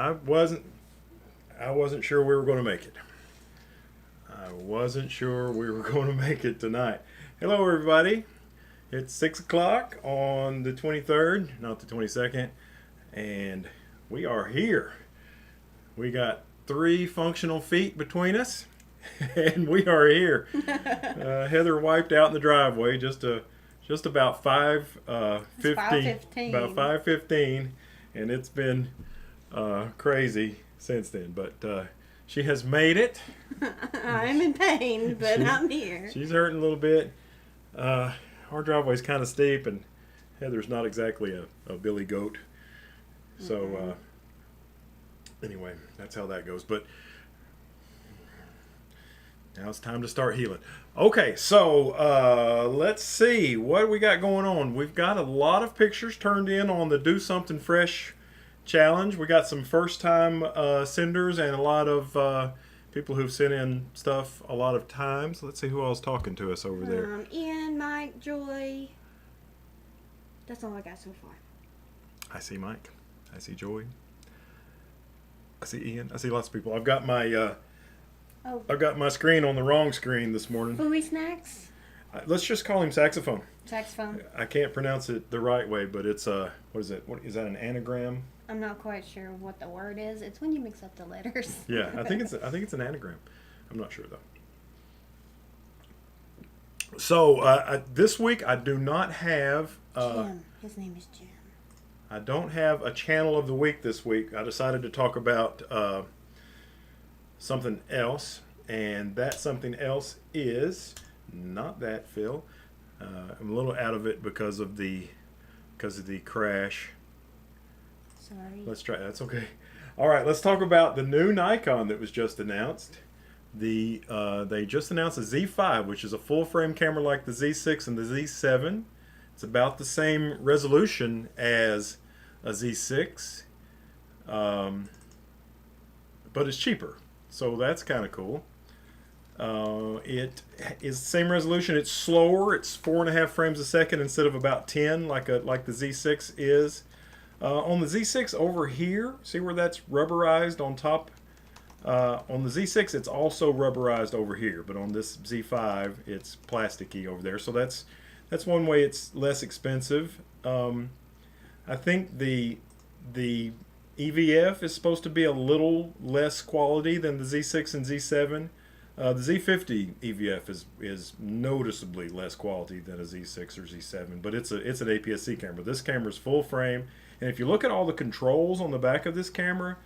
I wasn't sure we were going to make it. I wasn't sure we were going to make it tonight. Hello, everybody. It's 6 o'clock on the 23rd, not the 22nd, and we are here. We got 3 functional feet between us, and we are here. Heather wiped out in the driveway just about 5:15, about 5:15, and it's been crazy since then. But she has made it. I'm in pain, but I'm here. She's hurting a little bit. Our driveway's kind of steep, and Heather's not exactly a billy goat. So anyway, that's how that goes. But now it's time to start healing. Okay, so let's see what we got going on. We've got a lot of pictures turned in on the Do Something Fresh challenge. We got some first-time senders and a lot of people who've sent in stuff a lot of times. Let's see who else talking to us over there. Ian, Mike, Joy. That's all I got so far. I see Mike. I see Joy. I see Ian. I see lots of people. I've got my I've got my screen on the wrong screen this morning. Fooey Snacks? Let's just call him Saxophone. Saxophone? I can't pronounce it the right way, but it's what is it? What is that, an anagram? I'm not quite sure what the word is. It's when you mix up the letters. Yeah, I think it's an anagram. I'm not sure though. So this week I do not have Jim. His name is Jim. I don't have a channel of the week this week. I decided to talk about something else, and that something else is not that, Phil. I'm a little out of it because of the crash. Sorry. Let's try. That's okay. All right, let's talk about the new Nikon that was just announced. They just announced a Z5, which is a full frame camera like the Z6 and the Z7. It's about the same resolution as a Z6, but it's cheaper. So that's kind of cool. It is the same resolution. It's slower. It's 4.5 frames a second instead of about 10, like the Z6 is. On the Z6 over here, see where that's rubberized on top? On the Z6, it's also rubberized over here, but on this Z5, it's plasticky over there. So that's one way it's less expensive. I think the EVF is supposed to be a little less quality than the Z6 and Z7. The Z50 EVF is noticeably less quality than a Z6 or Z7, but it's an APS-C camera. This camera is full frame, and if you look at all the controls on the back of this camera,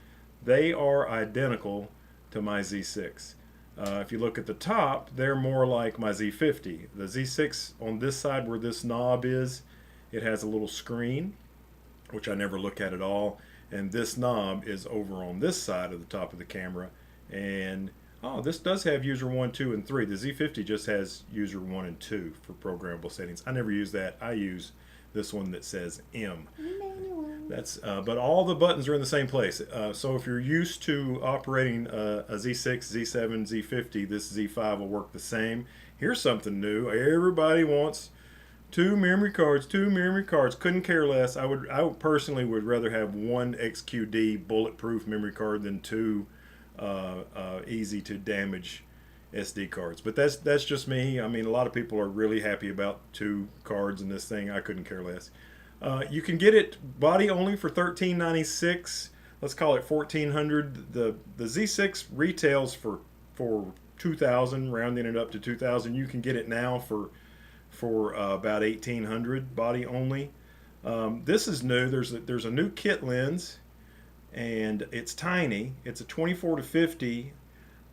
they are identical to my Z6. If you look at the top, they're more like my Z50. The Z6 on this side where this knob is, it has a little screen, which I never look at all, and this knob is over on this side of the top of the camera. And this does have user 1, 2, and 3. The Z50 just has user 1 and 2 for programmable settings. I never use that. I use this one that says M. That's but all the buttons are in the same place. So if you're used to operating a Z6, Z7, Z50, this Z5 will work the same. Here's something new. Everybody wants 2 memory cards. Couldn't care less. I personally would rather have 1 XQD bulletproof memory card than 2 easy to damage SD cards. But that's just me. I mean, a lot of people are really happy about 2 cards in this thing. I couldn't care less. You can get it body only for $13.96. Let's call it $1,400. The Z6 retails for $2,000, rounding it up to $2,000. You can get it now for about $1,800 body only. This is new. There's a new kit lens, and it's tiny. It's a 24-50.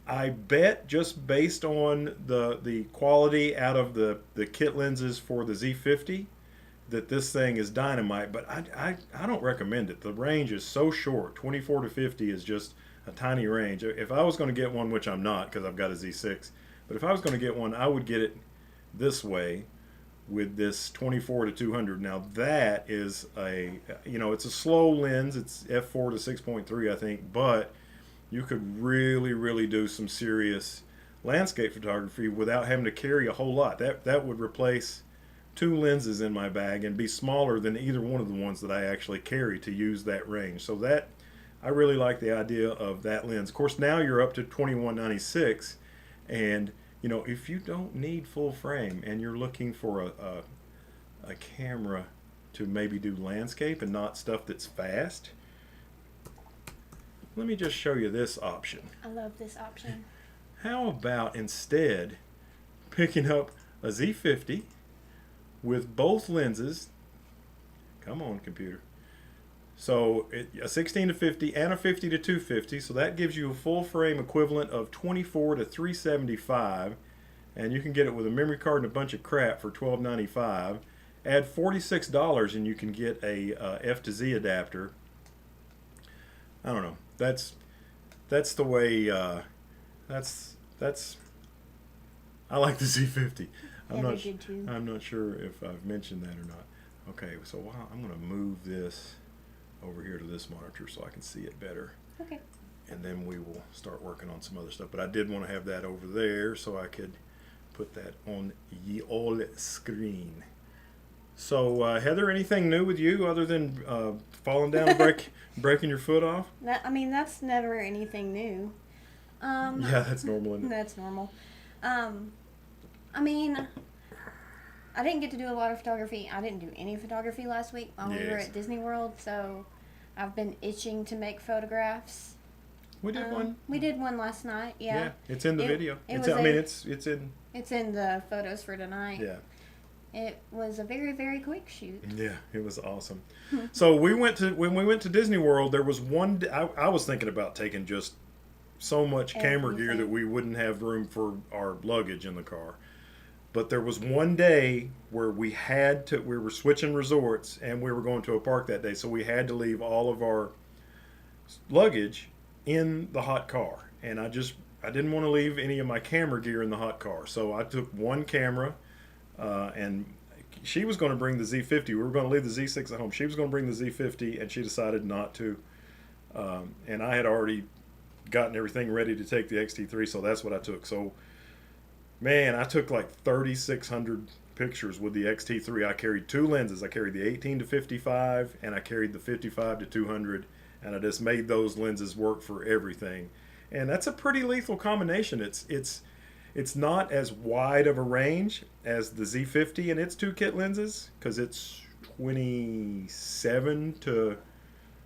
I bet just based on the quality out of the kit lenses for the Z50 that this thing is dynamite, but I don't recommend it. The range is so short. 24 to 50 is just a tiny range. If I was going to get one, which I'm not because I've got a Z6, but if I was going to get one, I would get it this way with this 24 to 200. Now that is it's a slow lens. It's f4 to 6.3, I think, but you could really do some serious landscape photography without having to carry a whole lot. That would replace 2 lenses in my bag and be smaller than either one of the ones that I actually carry to use that range. So I really like the idea of that lens. Of course, now you're up to 2196, and you know, if you don't need full frame and you're looking for a camera to maybe do landscape and not stuff that's fast, let me just show you this option. I love this option. How about instead picking up a Z50 with both lenses? Come on, computer. So a 16 to 50 and a 50 to 250, so that gives you a full frame equivalent of 24 to 375, and you can get it with a memory card and a bunch of crap for $12.95. Add $46 and you can get a F to Z adapter. I don't know. That's the way. That's. I like the Z50. I'm not sure if I've mentioned that or not. Okay, so I'm going to move this over here to this monitor so I can see it better. Okay. And then we will start working on some other stuff. But I did want to have that over there so I could put that on ye old screen. So Heather, anything new with you other than falling down and breaking your foot off? That's never anything new. Yeah, that's normal, isn't it? That's normal. I didn't get to do a lot of photography. I didn't do any photography last week while we were at Disney World, so I've been itching to make photographs. We did one. We did one last night. Yeah. Yeah, it's in the video. It's in. It's in the photos for tonight. Yeah. It was a very, very quick shoot. Yeah, it was awesome. So when we went to Disney World, there was one. I was thinking about taking just so much camera gear that we wouldn't have room for our luggage in the car. But there was one day where we were switching resorts and we were going to a park that day, so we had to leave all of our luggage in the hot car. And I didn't want to leave any of my camera gear in the hot car. So I took one camera, and she was going to bring the Z50. We were going to leave the Z6 at home. She was going to bring the Z50, and she decided not to. And I had already gotten everything ready to take the XT3, so that's what I took. So, man, I took like 3,600 pictures with the XT3. I carried two lenses. I carried the 18 to 55, and I carried the 55 to 200, and I just made those lenses work for everything. And that's a pretty lethal combination. It's not as wide of a range as the Z50 and its two kit lenses, because it's 27 to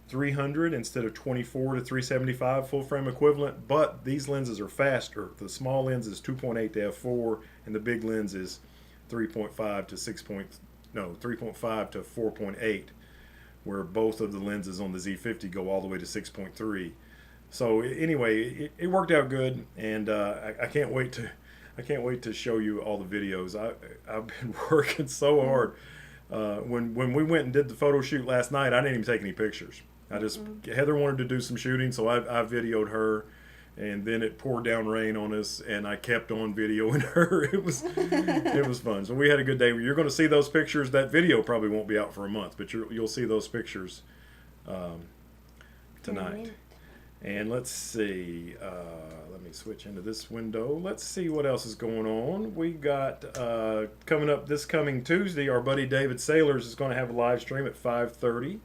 300 instead of 24 to 375 full frame equivalent, but these lenses are faster. The small lens is 2.8 to f4, and the big lens is 3.5 to 3.5 to 4.8, where both of the lenses on the Z50 go all the way to 6.3. So anyway, it worked out good, and I can't wait to show you all the videos. I've been working so hard. When we went and did the photo shoot last night, I didn't even take any pictures. Heather wanted to do some shooting, so I videoed her, and then it poured down rain on us, and I kept on videoing her. It was fun. So we had a good day. You're going to see those pictures. That video probably won't be out for a month, but you'll see those pictures tonight. And let's see. Let me switch into this window. Let's see what else is going on. We got coming up this coming Tuesday. Our buddy David Sailors is going to have a live stream at 5:30.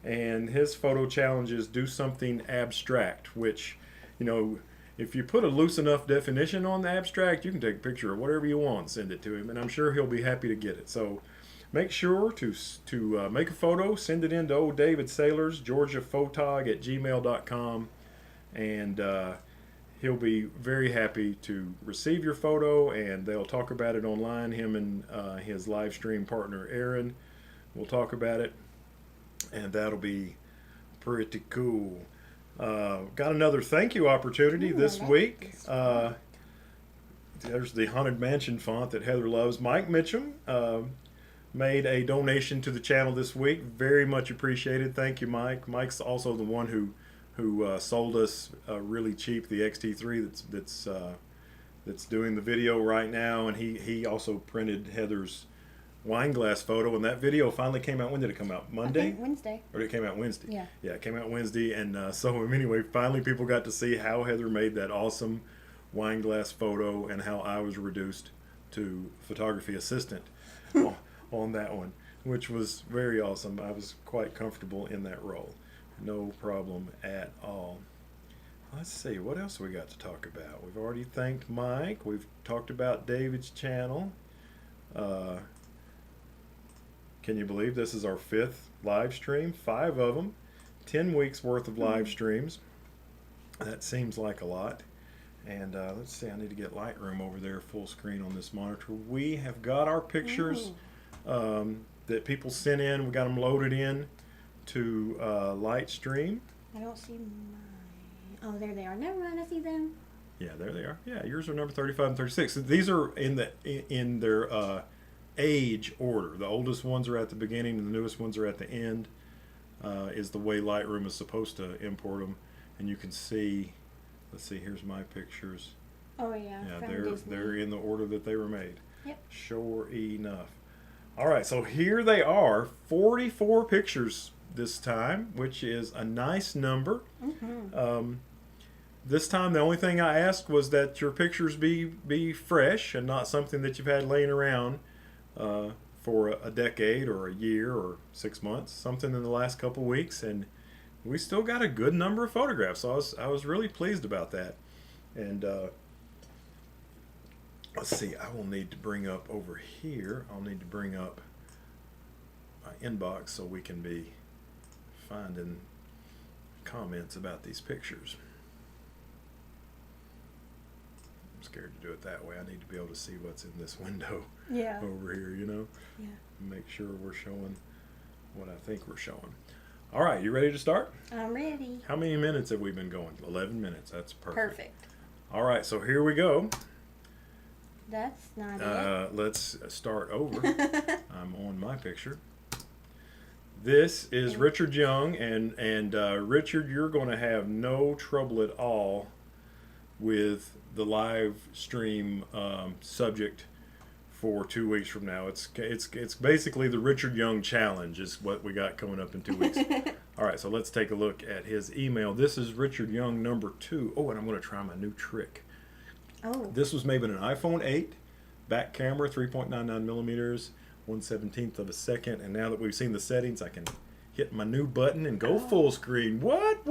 And his photo challenge is do something abstract, which, you know, if you put a loose enough definition on the abstract, you can take a picture of whatever you want and send it to him, and I'm sure he'll be happy to get it. So make sure to make a photo, send it in to old David Sailors, georgiaphotog@gmail.com, and he'll be very happy to receive your photo, and they'll talk about it online. Him and his live stream partner Aaron will talk about it. And that'll be pretty cool. Got another thank you opportunity this week. There's the Haunted Mansion font that Heather loves. Mike Mitchum made a donation to the channel this week. Very much appreciated. Thank you, Mike. Mike's also the one who sold us really cheap the XT3 that's doing the video right now, and he also printed Heather's wine glass photo, and that video finally came out. When did it come out? Monday? I think Wednesday. Or it came out Wednesday? Yeah. Yeah, it came out Wednesday, and so anyway, finally people got to see how Heather made that awesome wine glass photo and how I was reduced to photography assistant on that one, which was very awesome. I was quite comfortable in that role. No problem at all. Let's see, what else we got to talk about? We've already thanked Mike. We've talked about David's channel. Can you believe this is our 5th live stream? 5 of them. 10 weeks worth of live streams. That seems like a lot. And let's see, I need to get Lightroom over there full screen on this monitor. We have got our pictures that people sent in. We got them loaded in to Lightstream. I don't see mine. Oh, there they are. Never mind, I see them. Yeah, there they are. Yeah, yours are number 35 and 36. These are in their age order. The oldest ones are at the beginning, and the newest ones are at the end. Is the way Lightroom is supposed to import them. And you can see. Let's see. Here's my pictures. Oh yeah. Yeah, they're in the order that they were made. Yep. Sure enough. All right, so here they are. 44 pictures this time, which is a nice number. This time, the only thing I asked was that your pictures be fresh and not something that you've had laying around for a decade or a year or 6 months, something in the last couple weeks, and we still got a good number of photographs. So I was really pleased about that. And let's see, I will need to bring up over here. I'll need to bring up my inbox so we can be finding comments about these pictures. I'm scared to do it that way. I need to be able to see what's in this window over here, you know? Yeah. Make sure we're showing what I think we're showing. All right, you ready to start? I'm ready. How many minutes have we been going? 11 minutes. That's perfect. Perfect. All right, so here we go. That's not it. Let's start over. I'm on my picture. This is Richard Young, and Richard, you're going to have no trouble at all with the live stream subject for 2 weeks from now. It's basically the Richard Young challenge is what we got coming up in 2 weeks. All right, so let's take a look at his email. This is Richard Young number 2. Oh, and I'm going to try my new trick. Oh. This was made with an iPhone 8, back camera, 3.99 millimeters, 1/17 of a second. And now that we've seen the settings, I can hit my new button and go full screen. What?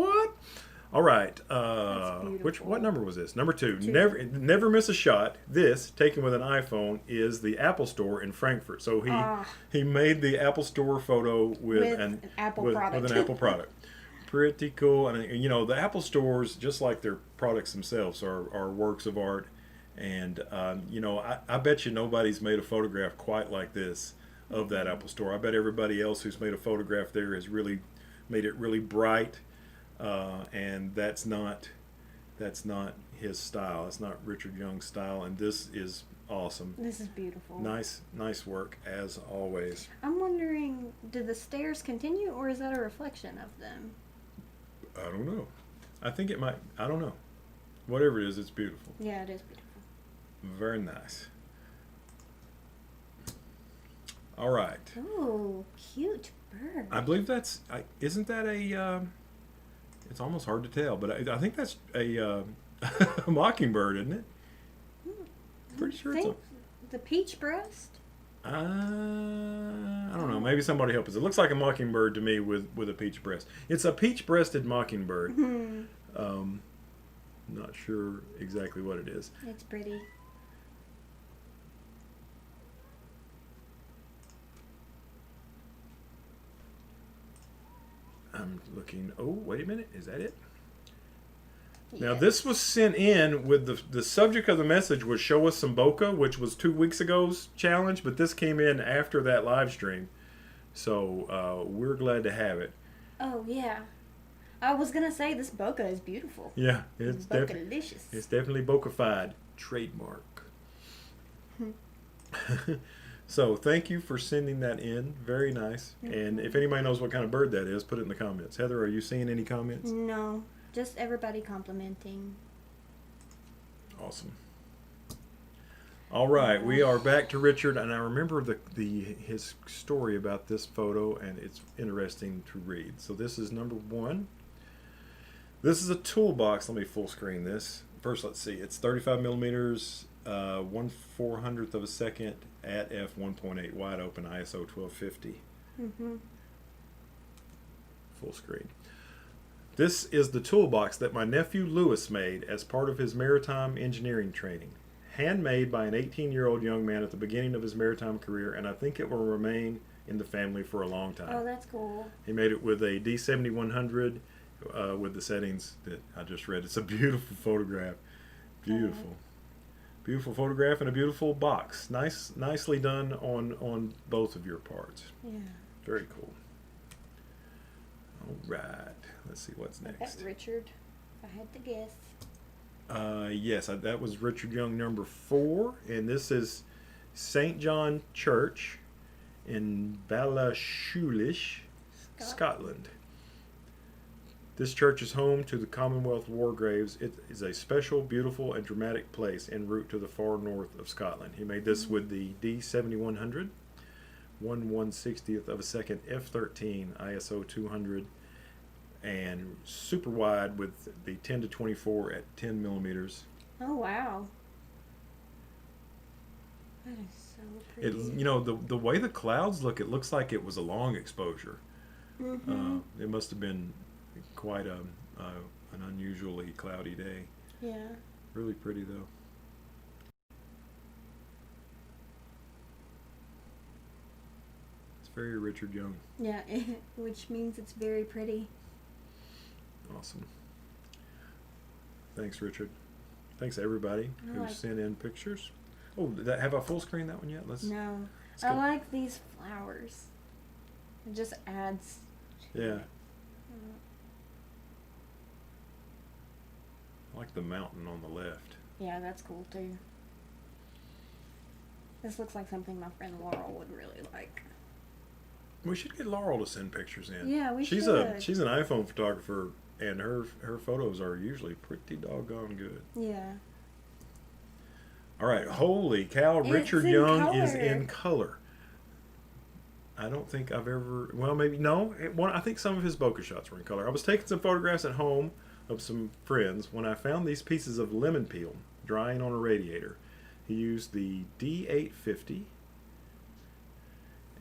All right. What number was this? Number 2. Never miss a shot. This, taken with an iPhone, is the Apple Store in Frankfurt. So he made the Apple Store photo with an Apple product. Pretty cool. And you know, the Apple stores, just like their products themselves, are works of art. And you know, I bet you nobody's made a photograph quite like this of that Apple Store. I bet everybody else who's made a photograph there has really made it really bright. And that's not his style. It's not Richard Young's style, and this is awesome. This is beautiful. Nice work as always. I'm wondering, do the stairs continue, or is that a reflection of them? I don't know. I think it might. I don't know. Whatever it is, it's beautiful. Yeah, it is beautiful. Very nice. All right. Oh, cute bird. I believe that's. Isn't that a? It's almost hard to tell, but I think that's a mockingbird, isn't it? Pretty sure it's the peach breast. I don't know. Maybe somebody help us. It looks like a mockingbird to me with a peach breast. It's a peach-breasted mockingbird. Not sure exactly what it is. It's pretty. I'm looking. Oh, wait a minute. Is that it? Yes. Now, this was sent in with the subject of the message was show us some bokeh, which was 2 weeks ago's challenge, but this came in after that live stream. So we're glad to have it. Oh, yeah. I was going to say this bokeh is beautiful. Yeah. It's bokeh-licious. It's definitely bokeh-fied. Trademark. So thank you for sending that in. Very nice. And if anybody knows what kind of bird that is, put it in the comments. Heather, are you seeing any comments? No. Just everybody complimenting. Awesome. All right, we are back to Richard, and I remember his story about this photo, and it's interesting to read. So this is number 1. This is a toolbox. Let me full screen this. First, let's see. It's 35 millimeters, 1/400th of a second at f1.8 wide open ISO 1250. Full screen. This is the toolbox that my nephew Lewis made as part of his maritime engineering training. Handmade by an 18-year-old young man at the beginning of his maritime career, and I think it will remain in the family for a long time. Oh, that's cool. He made it with a D7100 with the settings that I just read. It's a beautiful photograph. Beautiful. Beautiful photograph and a beautiful box. Nicely done on both of your parts. Yeah. Very cool. All right. Let's see what's I bet next. Richard, if I had to guess. Yes, that was Richard Young number 4, and this is St. John Church in Ballachulish, Scotland. This church is home to the Commonwealth War Graves. It is a special, beautiful, and dramatic place en route to the far north of Scotland. He made this with the D7100, 1/160th of a second f13 ISO 200, and super wide with the 10-24 at 10 millimeters. Oh, wow. That is so It, pretty. you know, the way the clouds look, it looks like it was a long exposure. It must have been quite an unusually cloudy day. Yeah. Really pretty though. It's very Richard Young. Yeah, which means it's very pretty. Awesome. Thanks, Richard. Thanks everybody who sent in pictures. Oh, did that have a full screen that one yet? No. let's I get- like these flowers. It just adds. Yeah. I like the mountain on the left. Yeah, that's cool too. This looks like something my friend Laurel would really like. We should get Laurel to send pictures in. Yeah, we she's should. She's an iPhone photographer, and her photos are usually pretty doggone good. Yeah. All right, holy cow! It's Richard in Young is color. in color. I don't think I've ever. Well, maybe no. I think some of his bokeh shots were in color. I was taking some photographs at home of some friends when I found these pieces of lemon peel drying on a radiator. He used the D850,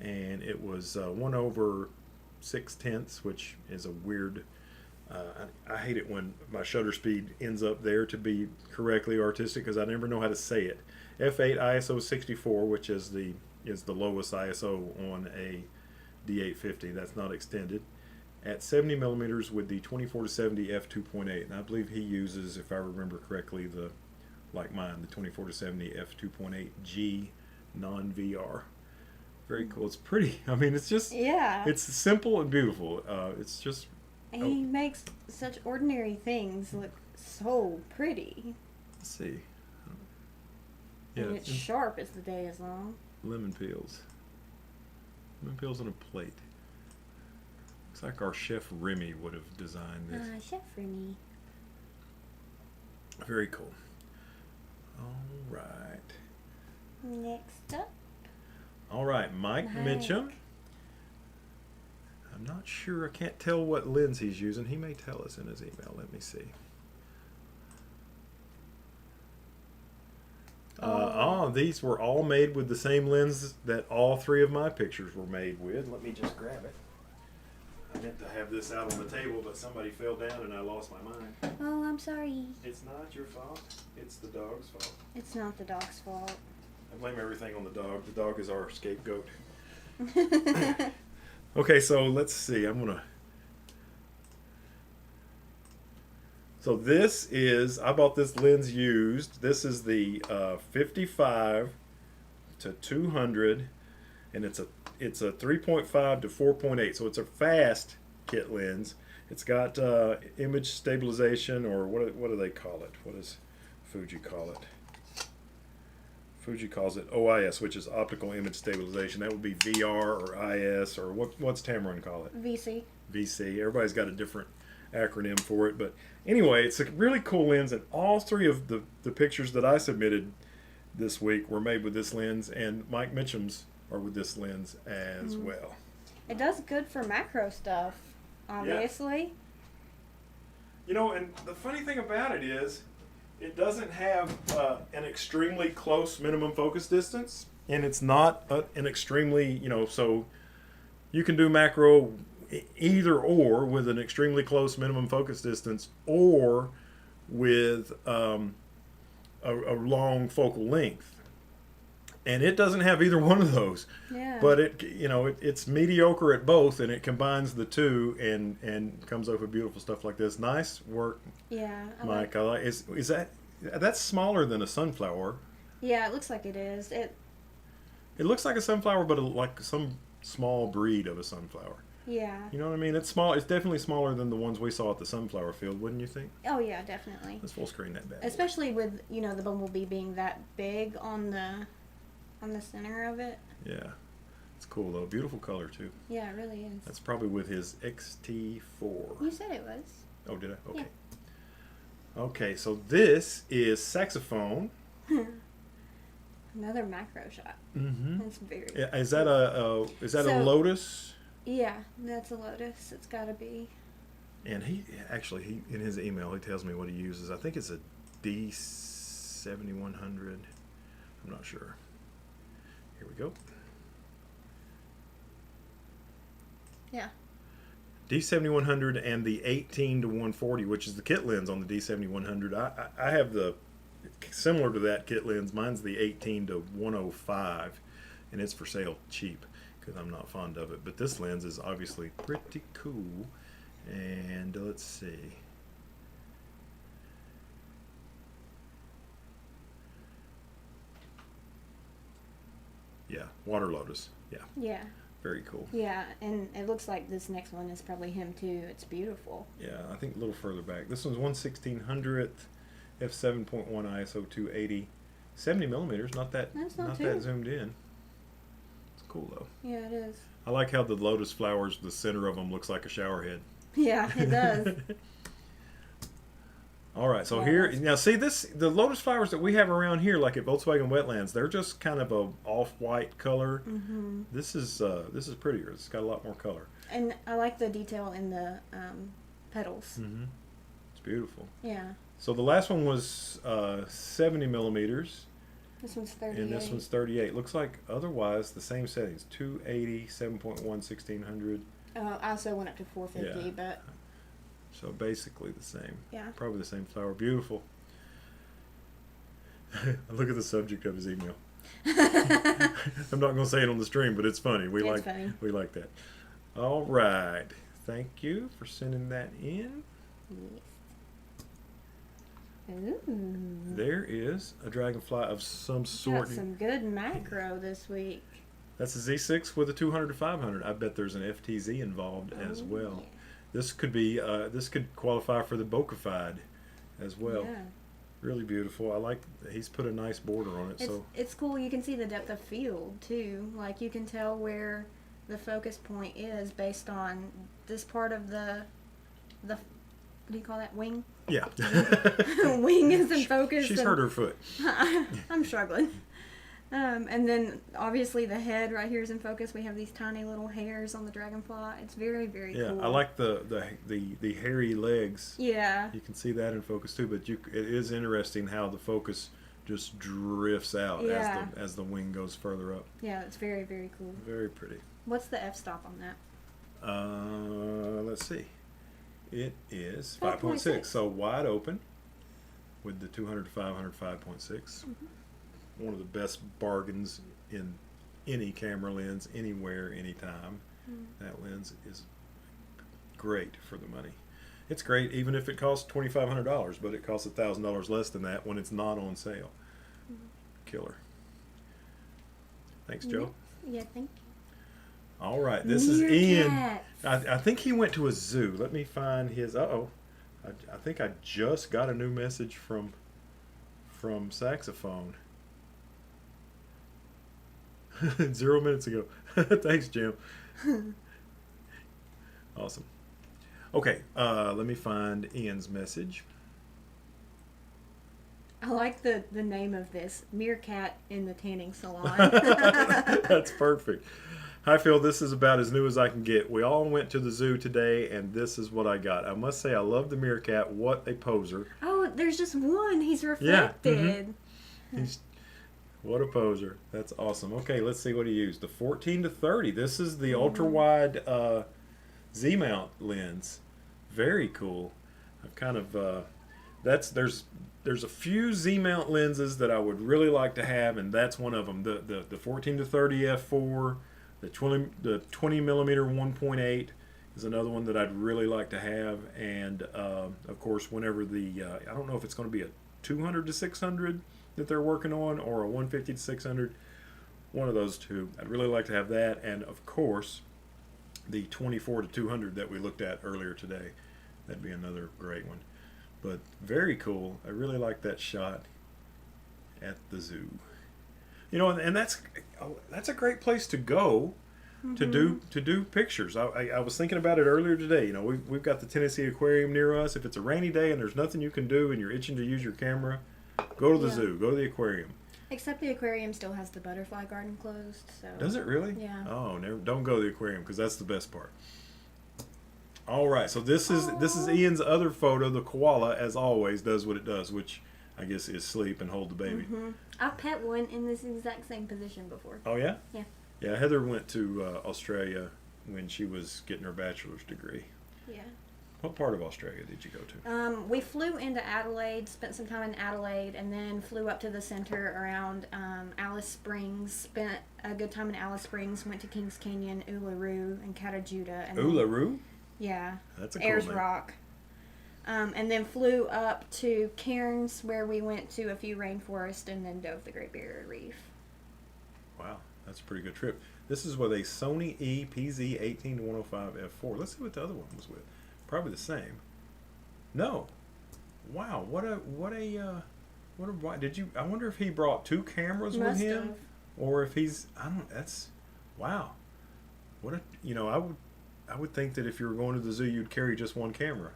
and it was 1/6, which is a weird. I hate it when my shutter speed ends up there to be correctly artistic because I never know how to say it. F8 ISO 64, which is the lowest ISO on a D850. That's not extended. At 70 millimeters with the 24-70 f2.8, and I believe he uses, if I remember correctly, like mine, the 24-70 f2.8 G non-VR. Very cool. It's pretty. I mean, it's just it's simple and beautiful. It's just. And he makes such ordinary things look so pretty. Let's see. Yeah, And it's sharp as the day is long. lemon peels. Lemon peels on a plate. Looks like our chef Remy would have designed this. Chef Remy. Very cool. All right. Next up. All right, Mike Mitchum. I'm not sure. I can't tell what lens he's using. He may tell us in his email. Let me see. These were all made with the same lens that all 3 of my pictures were made with. Let me just grab it. I meant to have this out on the table, but somebody fell down and I lost my mind. Oh, I'm sorry. It's not your fault. It's the dog's fault. It's not the dog's fault. I blame everything on the dog. The dog is our scapegoat. Okay, so let's see. So this is, I bought this lens used. This is the 55 to 200, and it's a 3.5 to 4.8. So it's a fast kit lens. It's got image stabilization, or what do they call it? What does Fuji call it? Fuji calls it OIS, which is optical image stabilization. That would be VR or IS, or what's Tamron call it? VC. VC. Everybody's got a different acronym for it, but anyway, it's a really cool lens, and all 3 of the pictures that I submitted this week were made with this lens, and Mike Mitchum's are with this lens as well. It does good for macro stuff, obviously. You know, and the funny thing about it is, it doesn't have an extremely close minimum focus distance, and it's not an extremely, so you can do macro either or with an extremely close minimum focus distance, or with a long focal length. And it doesn't have either one of those. Yeah. But it's mediocre at both, and it combines the two and comes up with beautiful stuff like this. Nice work, Yeah. Mike. I like. Is that's smaller than a sunflower? Yeah, it looks like it is. It looks like a sunflower, but like some small breed of a sunflower. Yeah. You know what I mean? It's small. It's definitely smaller than the ones we saw at the sunflower field, wouldn't you think? Oh yeah, definitely. Let's full screen that bad. Especially with the bumblebee being that big on the center of it. Yeah, it's cool though. Beautiful color too. Yeah, it really is. That's probably with his XT4. You said it was. Oh, did I? Okay. Yeah. Okay, so this is saxophone. Another macro shot. Mm-hmm. That's very. Yeah, is that a So- Lotus? Yeah, that's a Lotus. It's got to be. And he in his email he tells me what he uses. I think it's a D7100. I'm not sure. Here we go. Yeah. D7100 and the 18-140, which is the kit lens on the D7100. I have the similar to that kit lens. Mine's the 18-105, and it's for sale cheap because I'm not fond of it. But this lens is obviously pretty cool. And let's see. Yeah, Water Lotus. Yeah, Yeah. very cool. Yeah, and it looks like this next one is probably him too. It's beautiful. Yeah, I think a little further back. This one's 1/1600th f7.1 ISO 280, 70 millimeters. Not that That's not that too- zoomed in. It's cool though. Yeah, it is. I like how the lotus flowers, the center of them looks like a shower head. Yeah, it does. All right, so Yeah, here that's- now see the lotus flowers that we have around here, like at Volkswagen Wetlands, they're just kind of a off-white color. Mm-hmm. This is prettier. It's got a lot more color. And I like the detail in the petals. Mm-hmm. It's beautiful. Yeah. So the last one was 70 millimeters, This one's 38. and this one's 38. Looks like otherwise the same settings: 280, 7.1, 1600. I also went up to 450, Yeah. but So basically the same. yeah. Probably the same flower. Beautiful. Look at the subject of his email. I'm not going to say it on the stream, but it's funny. It's funny. We like that. All right. Thank you for sending that in. Yes. Ooh. There is a dragonfly of some sort. Got some good macro this week. That's a Z6 with a 200 to 500. I bet there's an FTZ involved as well. Yeah. This could be. This could qualify for the bokeh-fied as well. Yeah. Really beautiful. I like. He's put a nice border on it. It's cool. You can see the depth of field too. Like you can tell where the focus point is based on this part of the what do you call that, wing? Yeah. Wing is in focus. She's and hurt her foot. I'm struggling. And then obviously the head right here is in focus. We have these tiny little hairs on the dragonfly. It's very, very Yeah, cool. I like the hairy legs. Yeah. You can see that in focus too, but it is interesting how the focus just drifts out Yeah. as the wing goes further up. Yeah, it's very, very cool. Very pretty. What's the f-stop on that? Let's see. It is 5.6. 5.6, so wide open with the 200 to 500 5.6. One of the best bargains in any camera lens, anywhere, anytime. That lens is great for the money. It's great even if it costs $2,500, but it costs $1,000 less than that when it's not on sale. Killer. Thanks, Joe. Yeah, thank you. All right, this is Ian. Meerkats. I think he went to a zoo. Let me find his. I think I just got a new message from Saxophone 0 minutes ago. Thanks, Jim. Awesome. Okay, let me find Ian's message. I like the name of this, Meerkat in the Tanning Salon. That's perfect. Hi, Phil. This is about as new as I can get. We all went to the zoo today, and this is what I got. I must say, I love the meerkat. What a poser. Oh, there's just one. He's Yeah, reflected. What a poser. That's awesome. Okay, let's see what he used. The 14 to 30. This is the ultra wide Z-mount lens. Very cool. I've kind of there's a few Z-mount lenses that I would really like to have, and that's one of them. The 14 to 30 f4, the 20 millimeter 1.8 is another one that I'd really like to have, and of course, whenever I don't know if it's going to be a 200 to 600 that they're working on, or a 150 to 600. One of those two. I'd really like to have that, and of course, the 24 to 200 that we looked at earlier today. That'd be another great one. But very cool. I really like that shot at the zoo. You know, and that's a great place to go to do pictures. I was thinking about it earlier today. You know, we've got the Tennessee Aquarium near us. If it's a rainy day and there's nothing you can do and you're itching to use your camera, go to the zoo. Go to the aquarium. Except the aquarium still has the butterfly garden closed. So. Does it really? Yeah. Oh, don't go to the aquarium because that's the best part. All right, so this is Ian's other photo. The koala, as always, does what it does, which I guess is sleep and hold the baby. I've pet one in this exact same position before. Oh yeah? Yeah. Yeah, Heather went to Australia when she was getting her bachelor's degree. Yeah. What part of Australia did you go to? We flew into Adelaide, spent some time in Adelaide, and then flew up to the center around Alice Springs. Spent a good time in Alice Springs. Went to Kings Canyon, Uluru, and Catajuda. And Uluru? Yeah. That's a cool Ayers name. Rock. And then flew up to Cairns, where we went to a few rainforests and then dove the Great Barrier Reef. Wow, that's a pretty good trip. This is with a Sony EPZ 18-105 f4. Let's see what the other one was with. Probably the same. No. Wow, did you? I wonder if he brought two cameras with him, have. or if he's. I don't. That's wow. What a I would think that if you were going to the zoo, you'd carry just one camera.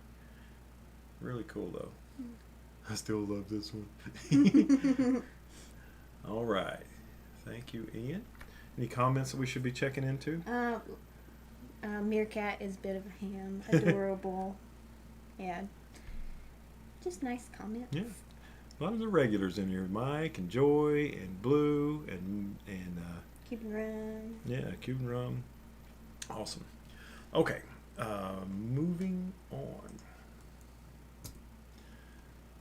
Really cool, though. I still love this one. All right. Thank you, Ian. Any comments that we should be checking into? Meerkat is a bit of a ham. Adorable. Yeah. Just nice comments. Yeah. A lot of the regulars in here. Mike and Joy and Blue and Cuban rum. yeah, Cuban rum. Awesome. Okay. Moving on.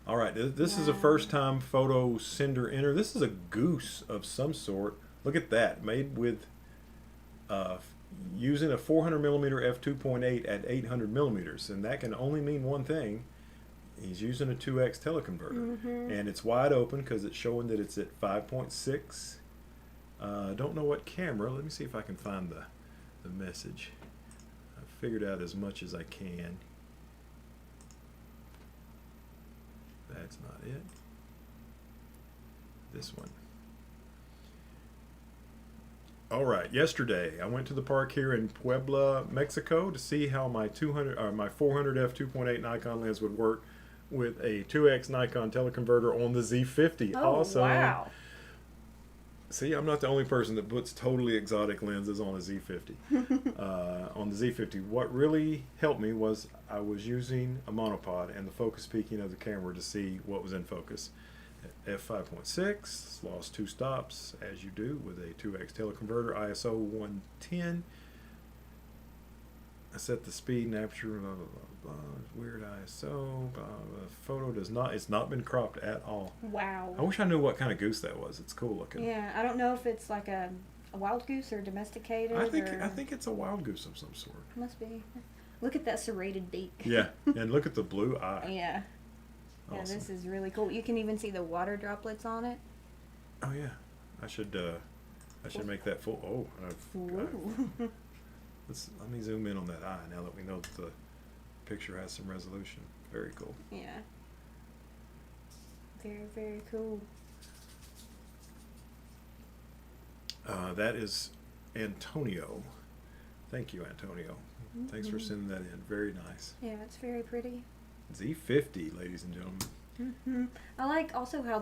All right. This is a first time photo sender enter. This is a goose of some sort. Look at that. Made with using a 400 millimeter f2.8 at 800 millimeters, and that can only mean one thing. He's using a 2x teleconverter, and it's wide open because it's showing that it's at 5.6. Don't know what camera. Let me see if I can find the message. I've figured out as much as I can. That's not it. This one. All right. Yesterday, I went to the park here in Puebla, Mexico, to see how my 400 f2.8 Nikon lens would work with a 2x Nikon teleconverter on the Z50. Oh, Awesome. wow. See, I'm not the only person that puts totally exotic lenses on a Z50. On the Z50, what really helped me was I was using a monopod and the focus peaking of the camera to see what was in focus. At f5.6, lost 2 stops, as you do with a 2x teleconverter, ISO 110. I set the speed and aperture, blah, blah, blah, blah. Weird ISO, blah, blah. Photo does not, it's not been cropped at all. Wow. I wish I knew what kind of goose that was. It's cool looking. Yeah, I don't know if it's like a wild goose or domesticated. I think it's a wild goose of some sort. Must be. Look at that serrated beak. Yeah, and look at the blue eye. Yeah. Yeah, Awesome. this is really cool. You can even see the water droplets on it. Oh yeah, I should make that full. Oh, let me zoom in on that eye now that we know that the picture has some resolution. Very cool. Yeah. Very, very cool. That is Antonio. Thank you, Antonio. Thanks for sending that in. Very nice. Yeah, it's very pretty. Z50, ladies and gentlemen. I like also how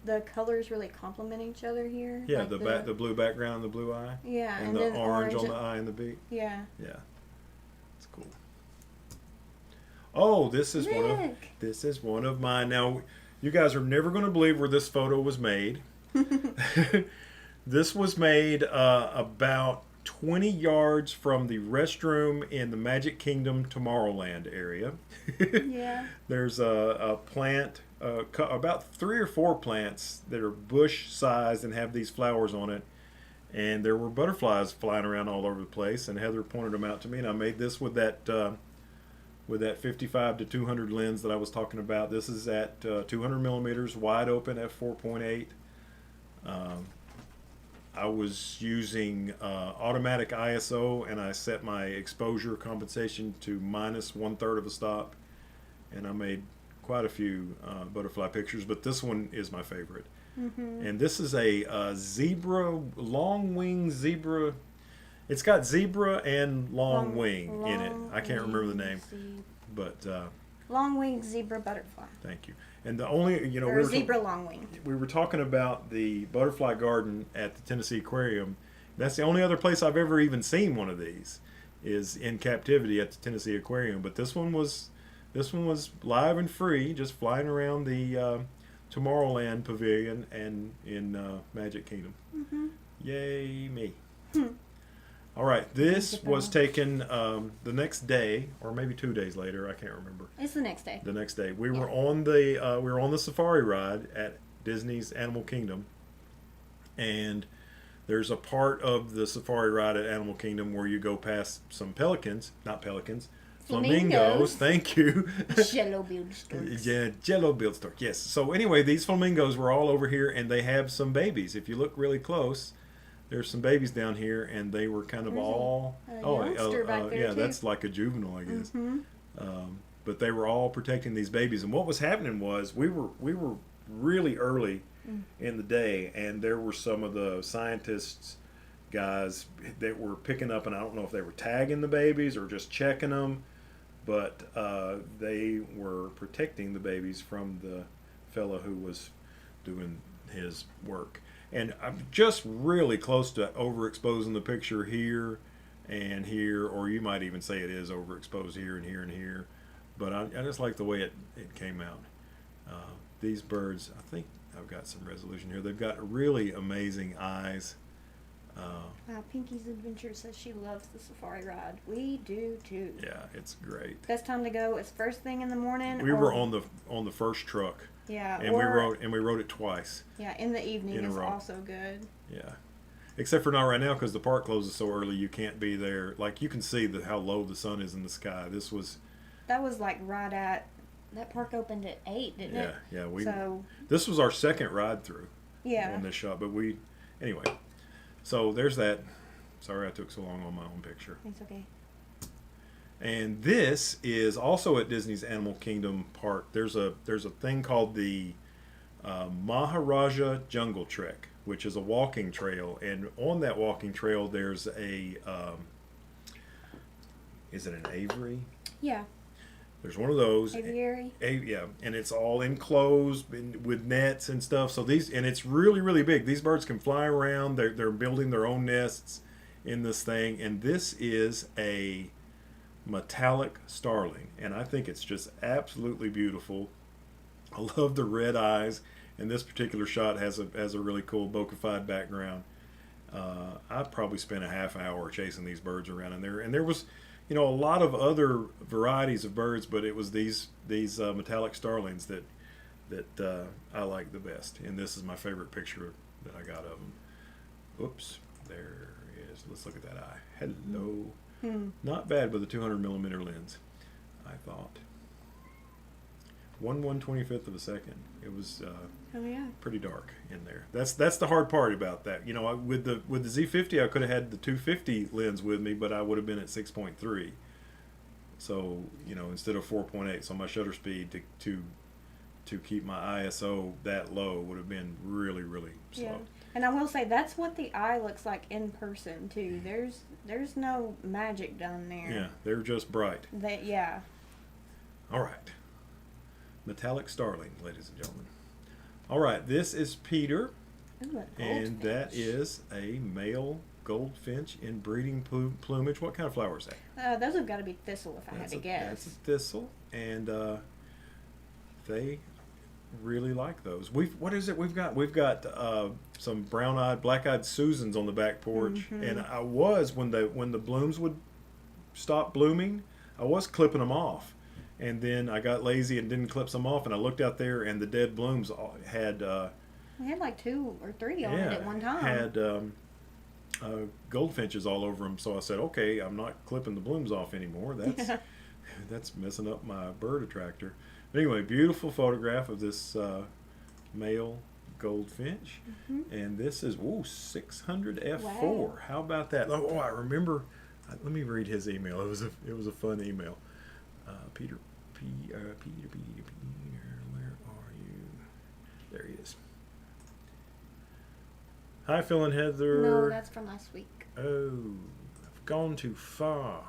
the colors really complement each other here. Yeah, like the blue background, the blue eye. Yeah, and the then orange on the eye and the beak. Yeah. Yeah, it's cool. Oh, this is one of mine. Now, you guys are never going to believe where this photo was made. This was made about 20 yards from the restroom in the Magic Kingdom Tomorrowland area. Yeah. There's a plant, about 3 or 4 plants that are bush sized and have these flowers on it. And there were butterflies flying around all over the place. And Heather pointed them out to me, and I made this with that 55 to 200 lens that I was talking about. This is at 200 millimeters, wide open f 4.8. I was using automatic ISO, and I set my exposure compensation to minus 1/3 of a stop, and I made quite a few butterfly pictures, but this one is my favorite. And this is a zebra, long wing zebra. It's got zebra and long wing in it. I can't remember the name, but long-winged zebra butterfly. thank you. And the only, you know, Or zebra long-winged. we were talking about the butterfly garden at the Tennessee Aquarium. That's the only other place I've ever even seen one of these, is in captivity at the Tennessee Aquarium. But this one was live and free, just flying around the Tomorrowland Pavilion and in Magic Kingdom. Yay me! All right, this was taken the next day, or maybe 2 days later. I can't remember. It's the next day. The next day, we were on the safari ride at Disney's Animal Kingdom, and there's a part of the safari ride at Animal Kingdom where you go past some flamingos. Thank you. Jello-billed storks. Yeah, jello-billed stork. Yes. So anyway, these flamingos were all over here, and they have some babies. If you look really close, there's some babies down here, and they were kind of There's all youngster back there, yeah, too. that's like a juvenile, I guess. But they were all protecting these babies, and what was happening was we were really early in the day, and there were some of the scientists guys that were picking up, and I don't know if they were tagging the babies or just checking them, but they were protecting the babies from the fella who was doing his work. And I'm just really close to overexposing the picture here and here, or you might even say it is overexposed here and here and here. But I just like the way it came out. These birds, I think I've got some resolution here. They've got really amazing eyes. Pinky's Adventure says she loves the safari ride. We do too. Yeah, it's great. Best time to go is first thing in the morning. We were on the first truck. Yeah, and we rode it twice. Yeah, in the evening is also good. Yeah, except for not right now because the park closes so early. You can't be there. Like you can see how low the sun is in the sky. That was like right at that park opened at 8, didn't it? Yeah. So this was our second ride through. Yeah. On this shot, but anyway. So there's that. Sorry I took so long on my own picture. It's okay. And this is also at Disney's Animal Kingdom Park. There's a thing called the Maharaja Jungle Trek, which is a walking trail. And on that walking trail, there's a is it an aviary? Yeah. There's one of those. Aviary. Yeah, and it's all enclosed with nets and stuff. So and it's really, really big. These birds can fly around. They're building their own nests in this thing. And this is a metallic starling, and I think it's just absolutely beautiful. I love the red eyes, and this particular shot has a really cool bokeh-fied background. I probably spent a half hour chasing these birds around in there, and there was, a lot of other varieties of birds, but it was these metallic starlings that I like the best, and this is my favorite picture that I got of them. Oops, there is. Let's look at that eye. Hello. Not bad with a 200 millimeter lens, I thought. 1/125th of a second. It was pretty dark in there. That's the hard part about that. With the Z50, I could have had the 250 lens with me, but I would have been at 6.3. So instead of 4.8, so my shutter speed to keep my ISO that low would have been really, really slow. Yeah. And I will say that's what the eye looks like in person too. There's no magic done there. Yeah, they're just bright. Yeah. All right. Metallic starling, ladies and gentlemen. All right, this is Peter, and that is a male goldfinch in breeding plumage. What kind of flower is that? Those have got to be thistle if I had to guess. That's a thistle, and they really like those. What is it we've got? We've got some black-eyed Susans on the back porch, and I was when the blooms would stop blooming, I was clipping them off, and then I got lazy and didn't clip some off, and I looked out there, and the dead blooms had We had like 2 or 3 on it at one time. had goldfinches all over them. So I said, okay, I'm not clipping the blooms off anymore. That's that's messing up my bird attractor. But anyway, beautiful photograph of this male goldfinch, and this is 600 f4. Wow. How about that? Oh, I remember. Let me read his email. It was a fun email. Peter, where are you? There he is. Hi, Phil and Heather. No, that's from last week. Oh, I've gone too far.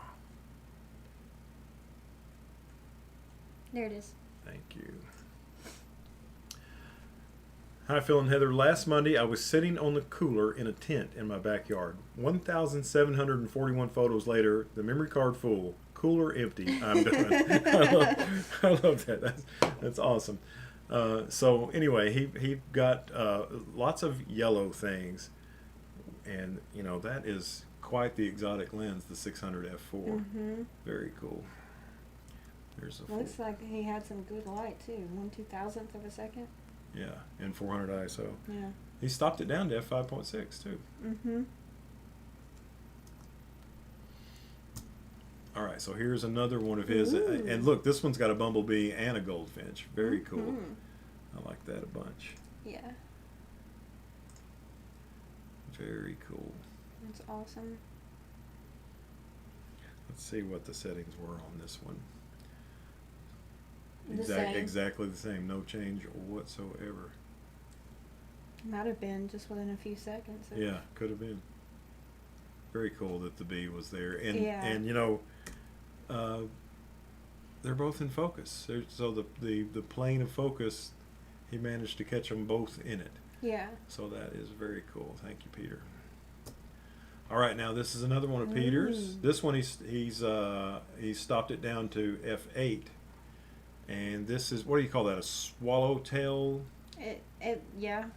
There it is. Thank you. Hi, Phil and Heather. Last Monday, I was sitting on the cooler in a tent in my backyard. 1,741 photos later, the memory card full, cooler empty. I'm done. I love that. That's awesome. So anyway, he got lots of yellow things, and you know that is quite the exotic lens, the 600 f4. Very cool. There's a Looks like he had some good light too. 1/2000th of a second. yeah, and 400 ISO. Yeah. He stopped it down to f5.6 too. All right, so here's another one of his, and look, this one's got a bumblebee and a goldfinch. Very cool. I like that a bunch. Yeah. Very cool. That's awesome. Let's see what the settings were on this one. The same. Exactly the same. No change whatsoever. Might have been just within a few seconds. Yeah, could have been. Very cool that the bee was there, and Yeah. and you know, they're both in focus. So the plane of focus, he managed to catch them both in it. Yeah. So that is very cool. Thank you, Peter. All right, now this is another one of Peter's. This one he's stopped it down to f8, and this is, what do you call that? A swallowtail? Yeah.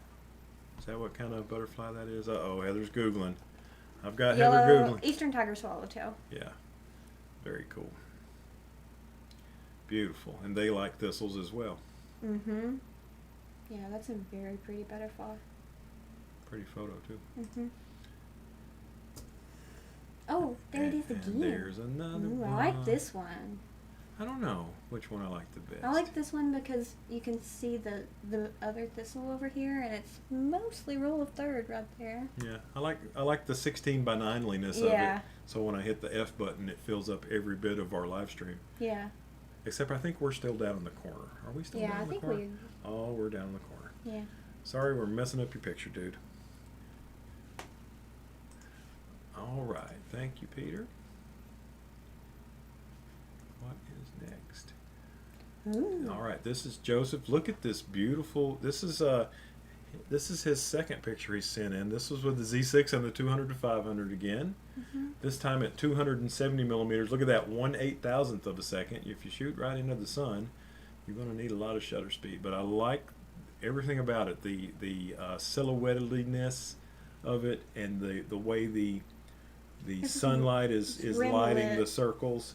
Is that what kind of butterfly that is? Uh-oh, Heather's Googling. I've got Yellow Heather Googling. Eastern tiger swallowtail. Yeah, very cool. Beautiful, and they like thistles as well. Yeah, that's a very pretty butterfly. Pretty photo too. Oh, there it is again. And there's another Ooh, one. I like this one. I don't know which one I like the best. I like this one because you can see the other thistle over here, and it's mostly rule of third right there. Yeah, I like the 16 by 9liness of it. So when I hit the F button, it fills up every bit of our live stream. Yeah. Except I think we're still down in the corner. Are we still down in the corner? Yeah, I think Oh, we're down in the corner. Yeah. Sorry, we're messing up your picture, dude. All right, thank you, Peter. What is next? Ooh. All right, this is Joseph. Look at this beautiful. This is his second picture he sent in. This was with the Z6 and the 200 to 500 again. This time at 270 millimeters. Look at that, 1/8000th of a second. If you shoot right into the sun, you're going to need a lot of shutter speed. But I like everything about it. The silhouettedness of it, and the way the sunlight is lighting the circles.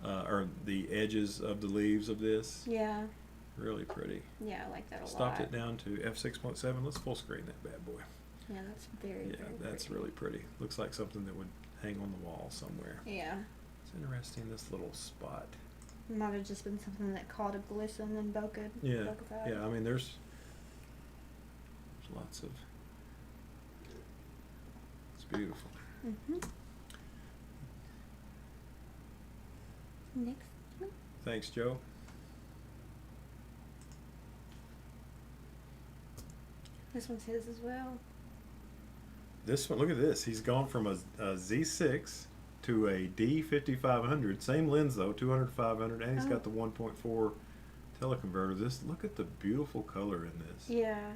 Or the edges of the leaves of this. Yeah. Really pretty. Yeah, I like that a lot. Stopped it down to f6.7. Let's full screen that bad boy. Yeah, that's very that's pretty. really pretty. Looks like something that would hang on the wall somewhere. Yeah. It's interesting, this little spot. It might have just been something that caught a glisten and bokeh. Yeah. Yeah, I mean there's lots of, it's beautiful. Next one. Thanks, Joe. This one's his as well. This one, look at this. He's gone from a Z6 to a D5500. Same lens though, 200 500, and he's got the 1.4 teleconverter. Look at the beautiful color in this. Yeah.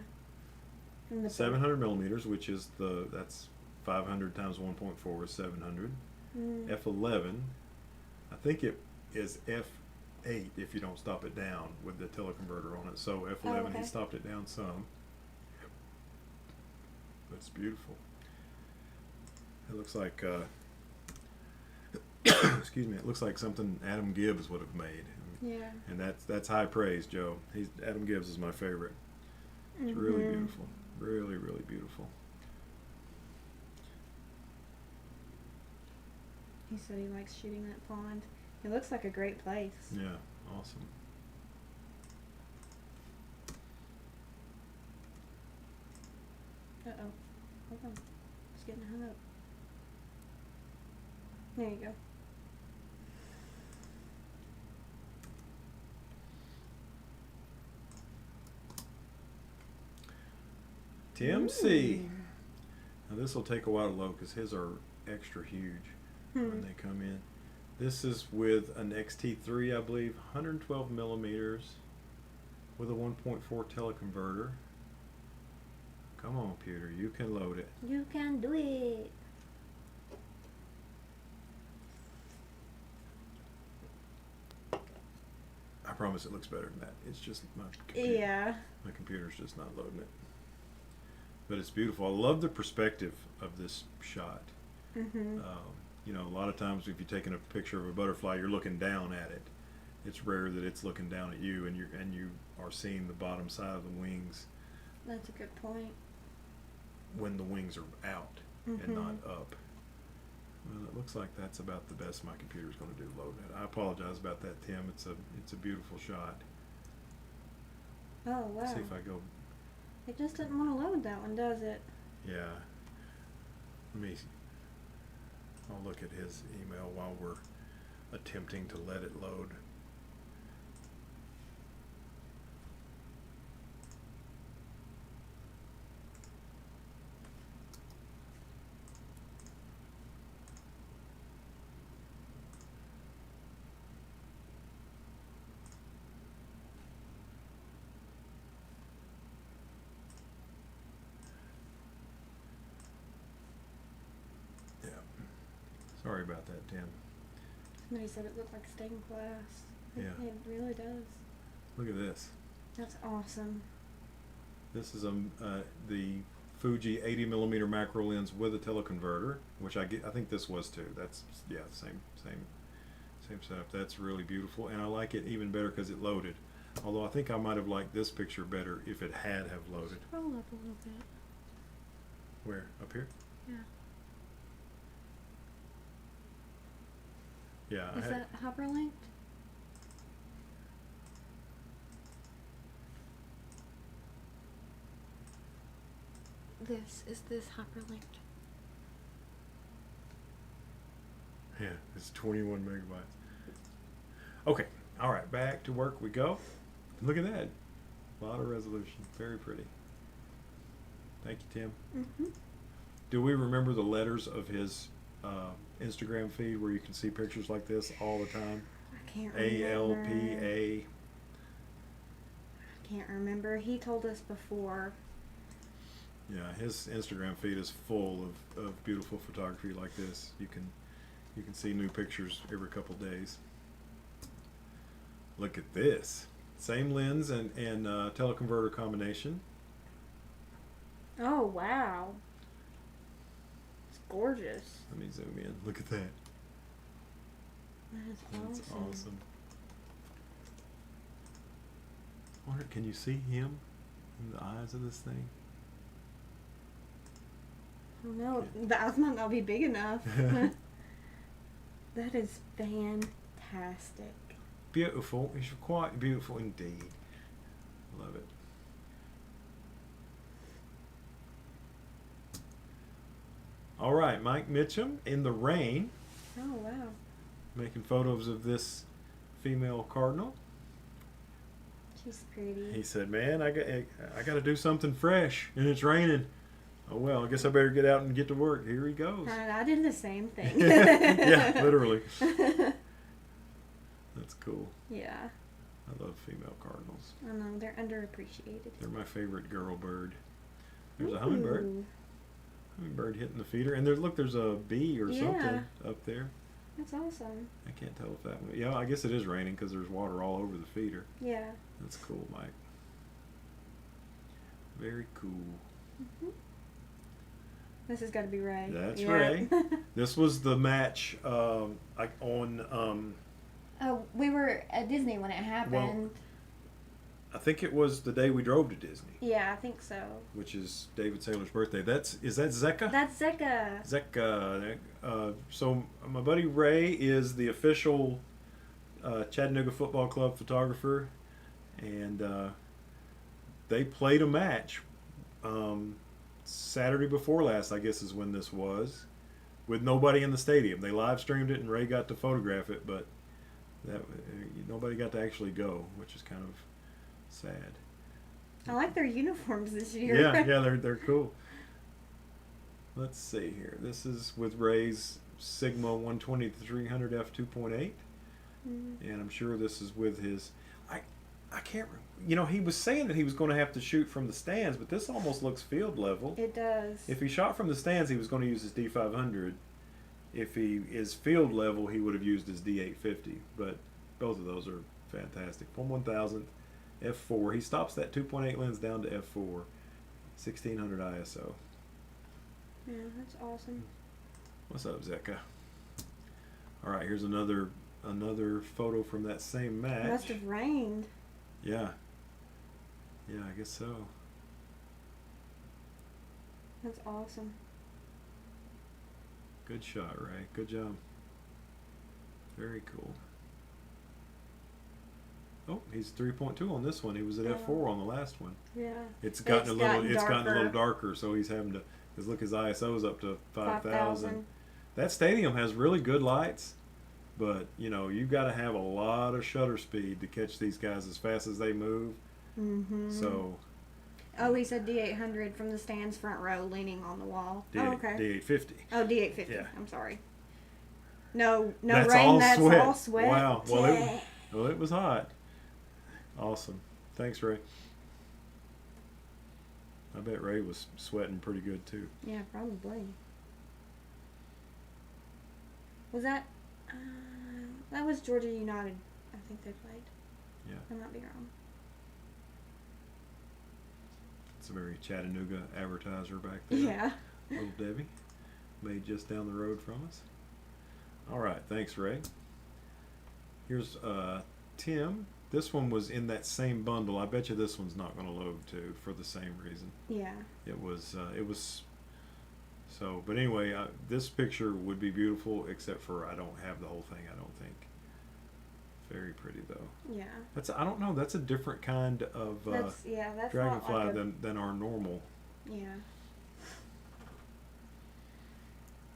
700 millimeters, which is that's 500 times 1.4 is 700. F11. I think it is 8 if you don't stop it down with the teleconverter on it. So F11, Oh, okay. he stopped it down some. It's beautiful. It looks like, excuse me, it looks like something Adam Gibbs would have made. Yeah. And that's high praise, Joe. Adam Gibbs is my favorite. It's really beautiful. Really, really beautiful. He said he likes shooting that pond. It looks like a great place. Yeah, awesome. Uh-oh. Hold on. It's getting hung up. There you go. Tim C. Now this will take a while to load because his are extra huge when they come in. This is with an XT3, I believe, 112 millimeters with a 1.4 teleconverter. Come on, Pewter, you can load it. You can do it. I promise it looks better than that. It's just my computer. Yeah. My computer's just not loading it. But it's beautiful. I love the perspective of this shot. You know, a lot of times if you're taking a picture of a butterfly, you're looking down at it. It's rare that it's looking down at you, and you are seeing the bottom side of the wings. That's a good point. When the wings are out and not up. Well, it looks like that's about the best my computer's going to do loading it. I apologize about that, Tim. It's a beautiful shot. Oh, wow. See if I go. It just didn't want to load that one, does it? Yeah. Let me. I'll look at his email while we're attempting to let it load. Sorry about that, Tim. Somebody said it looked like stained glass. Yeah. It really does. Look at this. That's awesome. This is the Fuji 80 millimeter macro lens with a teleconverter, which I think this was too. That's same setup. That's really beautiful, and I like it even better because it loaded. Although I think I might have liked this picture better if it had have loaded. Scroll up a little bit. Where? Up here? Yeah. Yeah. Is that hyperlinked? Is this hyperlinked? Yeah, it's 21 megabytes. Okay, all right, back to work we go. Look at that. A lot of resolution. Very pretty. Thank you, Tim. Do we remember the letters of his Instagram feed where you can see pictures like this all the time? I can't remember. ALPA. I can't remember. He told us before. Yeah, his Instagram feed is full of beautiful photography like this. You can see new pictures every couple days. Look at this. Same lens and teleconverter combination. Oh, wow. It's gorgeous. Let me zoom in. Look at that. That is awesome. That's awesome. Wonder, can you see him in the eyes of this thing? Oh no, the eyes might not be big enough. That is fantastic. Beautiful. It's quite beautiful indeed. Love it. All right, Mike Mitchum in the rain. Oh wow. Making photos of this female cardinal. She's pretty. He said, "Man, I got to do something fresh, and it's raining. Oh well, I guess I better get out and get to work." Here he goes. I did the same thing. Yeah, literally. That's cool. Yeah. I love female cardinals. I know, they're underappreciated. They're my favorite girl bird. There's a hummingbird. Hummingbird hitting the feeder, and there's a bee or something up there. That's awesome. I can't tell if that one. Yeah, I guess it is raining because there's water all over the feeder. Yeah. That's cool, Mike. Very cool. Mm-hmm. This has got to be Ray. That's yeah. Ray. This was the match on. Oh, we were at Disney when it happened. I think it was the day we drove to Disney. Yeah, I think so. Which is David Saylor's birthday. Is that Zeka? That's Zeka. Zeka. So my buddy Ray is the official Chattanooga Football Club photographer, and they played a match Saturday before last, I guess is when this was, with nobody in the stadium. They live streamed it, and Ray got to photograph it, but nobody got to actually go, which is kind of sad. I like their uniforms this year. Yeah, they're cool. Let's see here. This is with Ray's Sigma 120-300 f2.8, and I'm sure this is with his. I can't. He was saying that he was going to have to shoot from the stands, but this almost looks field level. It does. If he shot from the stands, he was going to use his D500. If he is field level, he would have used his D850. But both of those are fantastic. 1/1000 f4. He stops that 2.8 lens down to f4. 1600 ISO. Yeah, that's awesome. What's up, Zeka? All right, here's another photo from that same match. It must have rained. Yeah, I guess so. That's awesome. Good shot, Ray. Good job. Very cool. Oh, he's 3.2 on this one. He was at f4 on the last one. Yeah. It's gotten a little darker, so he's having to. Because look, his ISO's up to 5,000. That stadium has really good lights, but you've got to have a lot of shutter speed to catch these guys as fast as they move. Mm-hmm. So. Oh, he said D800 from the stands front row, leaning on the wall. Okay. D850. Oh, D850. Yeah. I'm sorry. No that's rain. All that's sweat. all sweat. Wow. Well, it was hot. Awesome. Thanks, Ray. I bet Ray was sweating pretty good too. Yeah, probably. Was that? That was Georgia United. I think they played. Yeah. I might be wrong. It's a very Chattanooga advertiser back there. Yeah. Little Debbie, made just down the road from us. All right, thanks, Ray. Here's Tim. This one was in that same bundle. I bet you this one's not going to load too for the same reason. Yeah. It was. So, but anyway, this picture would be beautiful, except for I don't have the whole thing. I don't think. Very pretty though. Yeah. I don't know. That's a different kind of that's dragonfly not like than our normal. Yeah.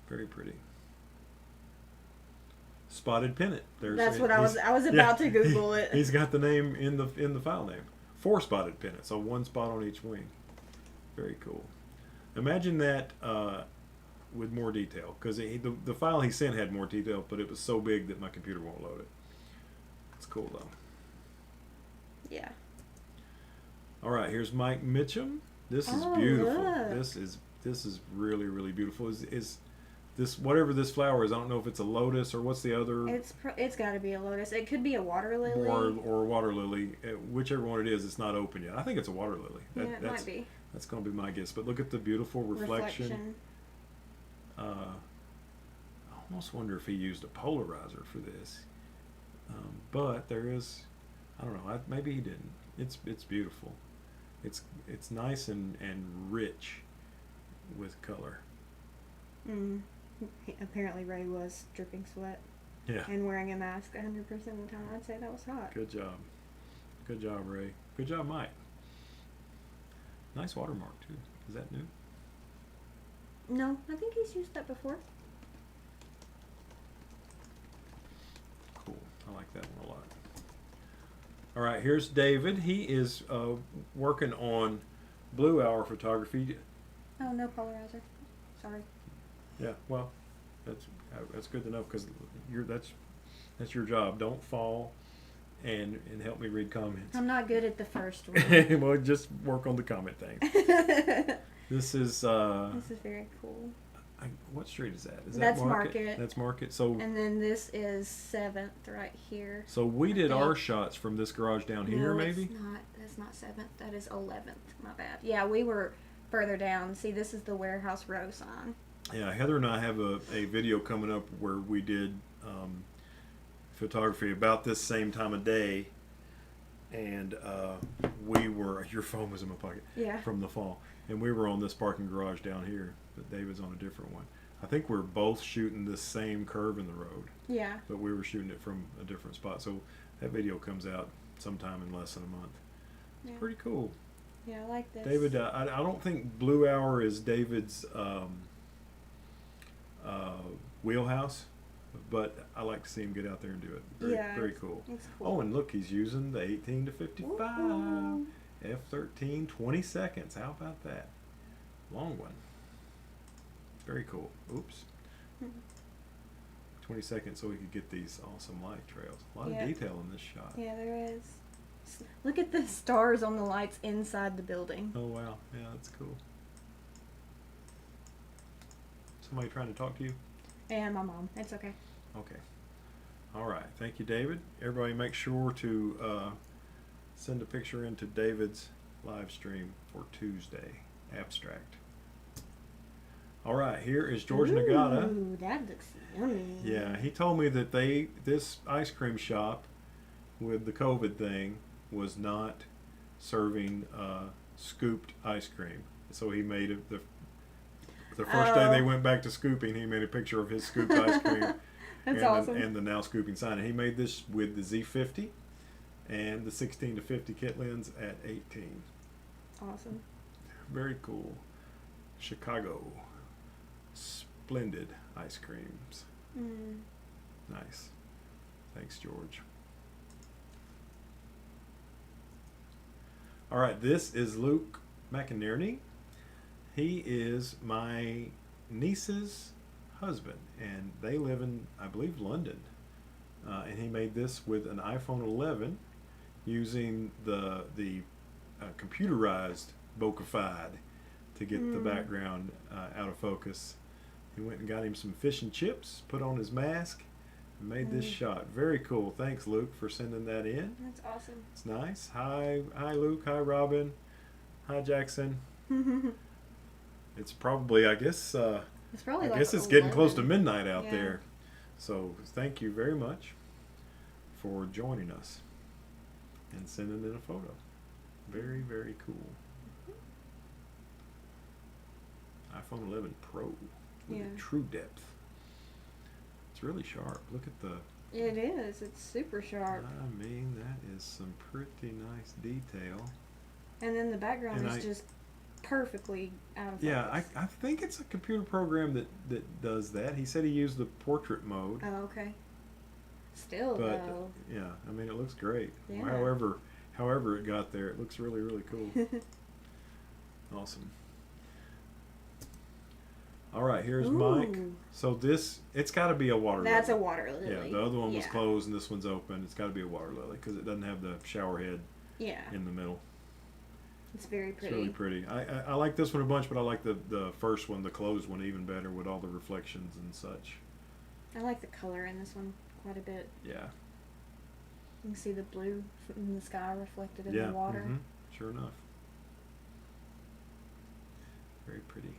Very pretty. Spotted pennant. That's what I was about to Google it. He's got the name in the file name. 4 spotted pennants, so 1 spot on each wing. Very cool. Imagine that with more detail, because the file he sent had more detail, but it was so big that my computer won't load it. It's cool though. Yeah. All right, here's Mike Mitchum. This is beautiful. Look. This is really, really beautiful. Is this, whatever this flower is, I don't know if it's a lotus or what's the other. It's got to be a lotus. It could be a water lily. Or a water lily. Whichever one it is, it's not open yet. I think it's a water lily. It might be. That's going to be my guess. But look at the beautiful reflection. I almost wonder if he used a polarizer for this. But there is, I don't know. Maybe he didn't. It's beautiful. It's nice and rich with color. Apparently Ray was dripping sweat. Yeah. And wearing a mask 100% of the time. I'd say that was hot. Good job. Good job, Ray. Good job, Mike. Nice watermark too. Is that new? No, I think he's used that before. Cool. I like that one a lot. All right, here's David. He is working on blue hour photography. Oh, no polarizer. Sorry. Yeah, well, that's good to know, because that's your job. Don't fall and help me read comments. I'm not good at the first one. Well, just work on the comment thing. This is very cool. what street is that? Is That's that Market. That's Market. So And then this is 7th right here. so we did think. our shots from this garage down here, No, maybe. it's not. That's not 7th. That is 11th. My bad. Yeah, we were further down. See, this is the warehouse row sign. Yeah, Heather and I have a video coming up where we did photography about this same time of day, and we were, your phone was in my pocket, Yeah. from the fall, and we were on this parking garage down here, but David's on a different one. I think we're both shooting the same curve in the road, Yeah. but we were shooting it from a different spot. So that video comes out sometime in less than a month. It's Yeah. pretty cool. Yeah, I like this. David, I don't think Blue Hour is David's wheelhouse, but I like to see him get out there and do it. Very cool. It's cool. Oh, and look, he's using the 18 to 55 Woo-hoo. f13, 20 seconds. How about that? Long one. Very cool. Oops. 20 seconds so we could get these awesome light trails. A lot Yeah. of detail in this shot. Yeah, there is. Look at the stars on the lights inside the building. Oh, wow. Yeah, that's cool. Somebody trying to talk to you? And my mom. It's okay. Okay. All right. Thank you, David. Everybody make sure to send a picture into David's live stream for Tuesday. Abstract. All right. Here is George Nagata. Ooh, that looks yummy. Yeah, he told me that this ice cream shop with the COVID thing was not serving scooped ice cream. So he made it the first day they went back to scooping, he made a picture of his scooped ice cream. That's and awesome. And the now scooping sign. And he made this with the Z50 and the 16 to 50 kit lens at 18. Awesome. Very cool. Chicago. Splendid ice creams. Mm. Nice. Thanks, George. All right, this is Luke McInerney. He is my niece's husband, and they live in, I believe, London. And he made this with an iPhone 11 using the computerized bokeh to get the background out of focus. He went and got him some fish and chips, put on his mask, and made this shot. Very cool. Thanks, Luke, for sending that in. That's awesome. It's nice. Hi, Luke. Hi, Robin. Hi, Jackson. It's probably, I guess, It's probably I like guess it's getting 11. close to midnight out Yeah. there. So thank you very much for joining us and sending in a photo. Very, very cool. iPhone 11 Pro with Yeah. a true depth. It's really sharp. Look at the, It is. It's super sharp. I mean, that is some pretty nice detail. And then the background And is I- just perfectly out of Yeah, focus. I think it's a computer program that does that. He said he used the portrait mode. Oh, okay. Still, But though. yeah, I mean, it looks great. Yeah. However it got there, it looks really, really cool. Awesome. All right, here's Mike. Ooh. So it's got to be a water That's a lily. water lily. Yeah, the other one was Yeah. closed and this one's open. It's got to be a water lily because it doesn't have the shower head Yeah. in the middle. It's very It's pretty. really pretty. I like this one a bunch, but I like the first one, the closed one, even better with all the reflections and such. I like the color in this one quite a bit. Yeah. You can see the blue in the sky reflected in Yeah. the water. mhm, Sure enough. Very pretty.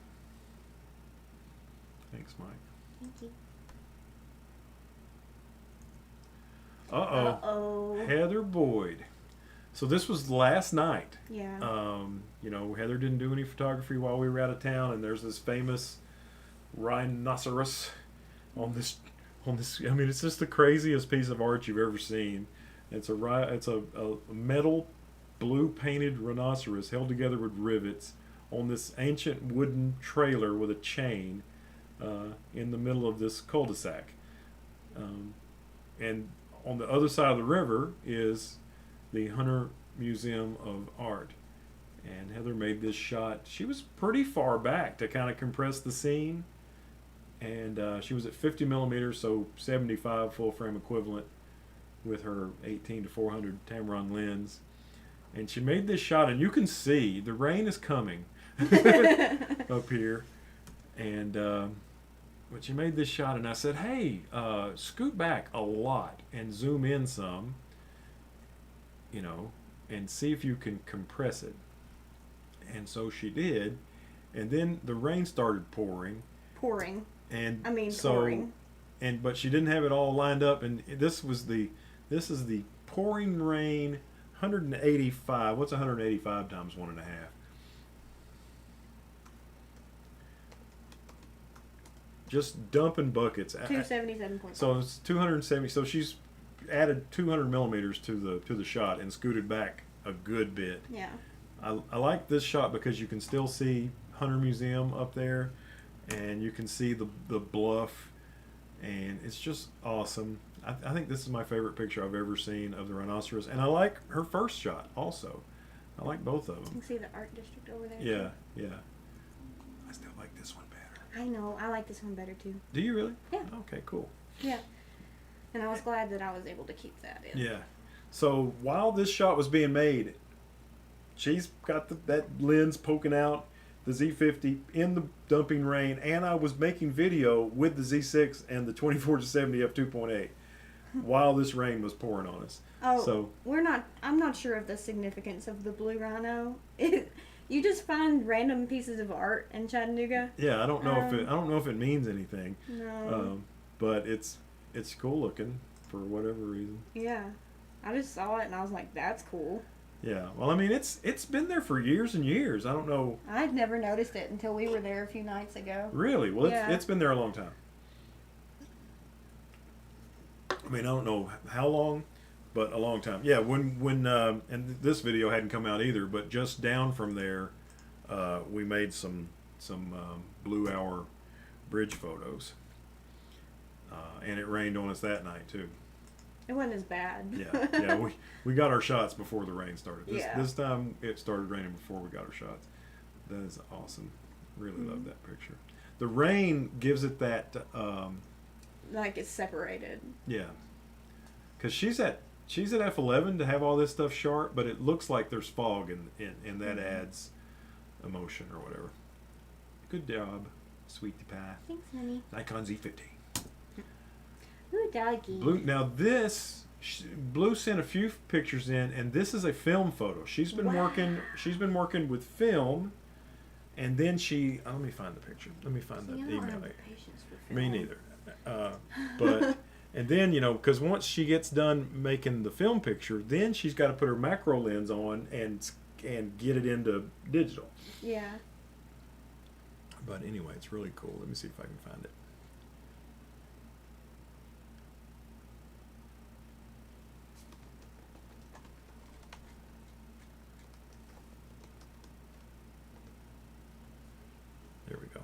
Thanks, Mike. Thank you. Uh-oh. Uh-oh. Heather Boyd. So this was last night. Yeah. Heather didn't do any photography while we were out of town, and there's this famous rhinoceros on this. I mean, it's just the craziest piece of art you've ever seen. It's a metal blue painted rhinoceros held together with rivets on this ancient wooden trailer with a chain in the middle of this cul-de-sac. And on the other side of the river is the Hunter Museum of Art. And Heather made this shot. She was pretty far back to kind of compress the scene. And she was at 50 millimeters, so 75 full frame equivalent with her 18 to 400 Tamron lens. And she made this shot, and you can see the rain is coming up here. And but she made this shot, and I said, "Hey, scoot back a lot and zoom in some, you know, and see if you can compress it." And so she did, and then the rain started pouring, Pouring. and I mean, so, pouring. and but she didn't have it all lined up, and this is the pouring rain, 185. What's 185 times 1.5? Just dumping buckets. 277.5. So it's 270. So she's added 200 millimeters to the shot and scooted back a good bit. Yeah. I like this shot because you can still see Hunter Museum up there, and you can see the bluff, and it's just awesome. I think this is my favorite picture I've ever seen of the rhinoceros, and I like her first shot also. I like both of You them. can see the art district over there. Yeah, yeah. I still like this one better. I know. I like this one better too. Do you really? Yeah. Okay, cool. Yeah. And I was glad that I was able to keep that in. Yeah. So while this shot was being made, she's got that lens poking out, the Z50 in the dumping rain, and I was making video with the Z6 and the 24-70 f2.8 while this rain was pouring on us. Oh, So I'm not sure of the significance of the blue rhino. You just find random pieces of art in Chattanooga. yeah, I don't know if it means anything, No. but it's cool looking for whatever reason. Yeah. I just saw it and I was like, that's cool. Yeah. Well, I mean, it's been there for years and years. I don't know. I'd never noticed it until we were there a few nights ago. Really? Well, Yeah. it's been there a long time. I mean, I don't know how long, but a long time. Yeah, when and this video hadn't come out either, but just down from there, we made some Blue Hour bridge photos, and it rained on us that night too. It wasn't as bad. Yeah. We got our shots before the rain started. Yeah. This time it started raining before we got our shots. That is awesome. Really love that picture. The rain gives it that. Like it's separated. Yeah, because she's at f11 to have all this stuff sharp, but it looks like there's fog, and that adds emotion or whatever. Good job, sweetie pie. Thanks, honey. Nikon Z50. Ooh, doggy. Blue. Now Blue sent a few pictures in, and this is a film photo. She's been working. She's been working with film, and then she. Let me find the picture. Let me find the I don't email. have the patience for Me film. neither. But and then because once she gets done making the film picture, then she's got to put her macro lens on and get it into digital. Yeah. But anyway, it's really cool. Let me see if I can find it. There we go.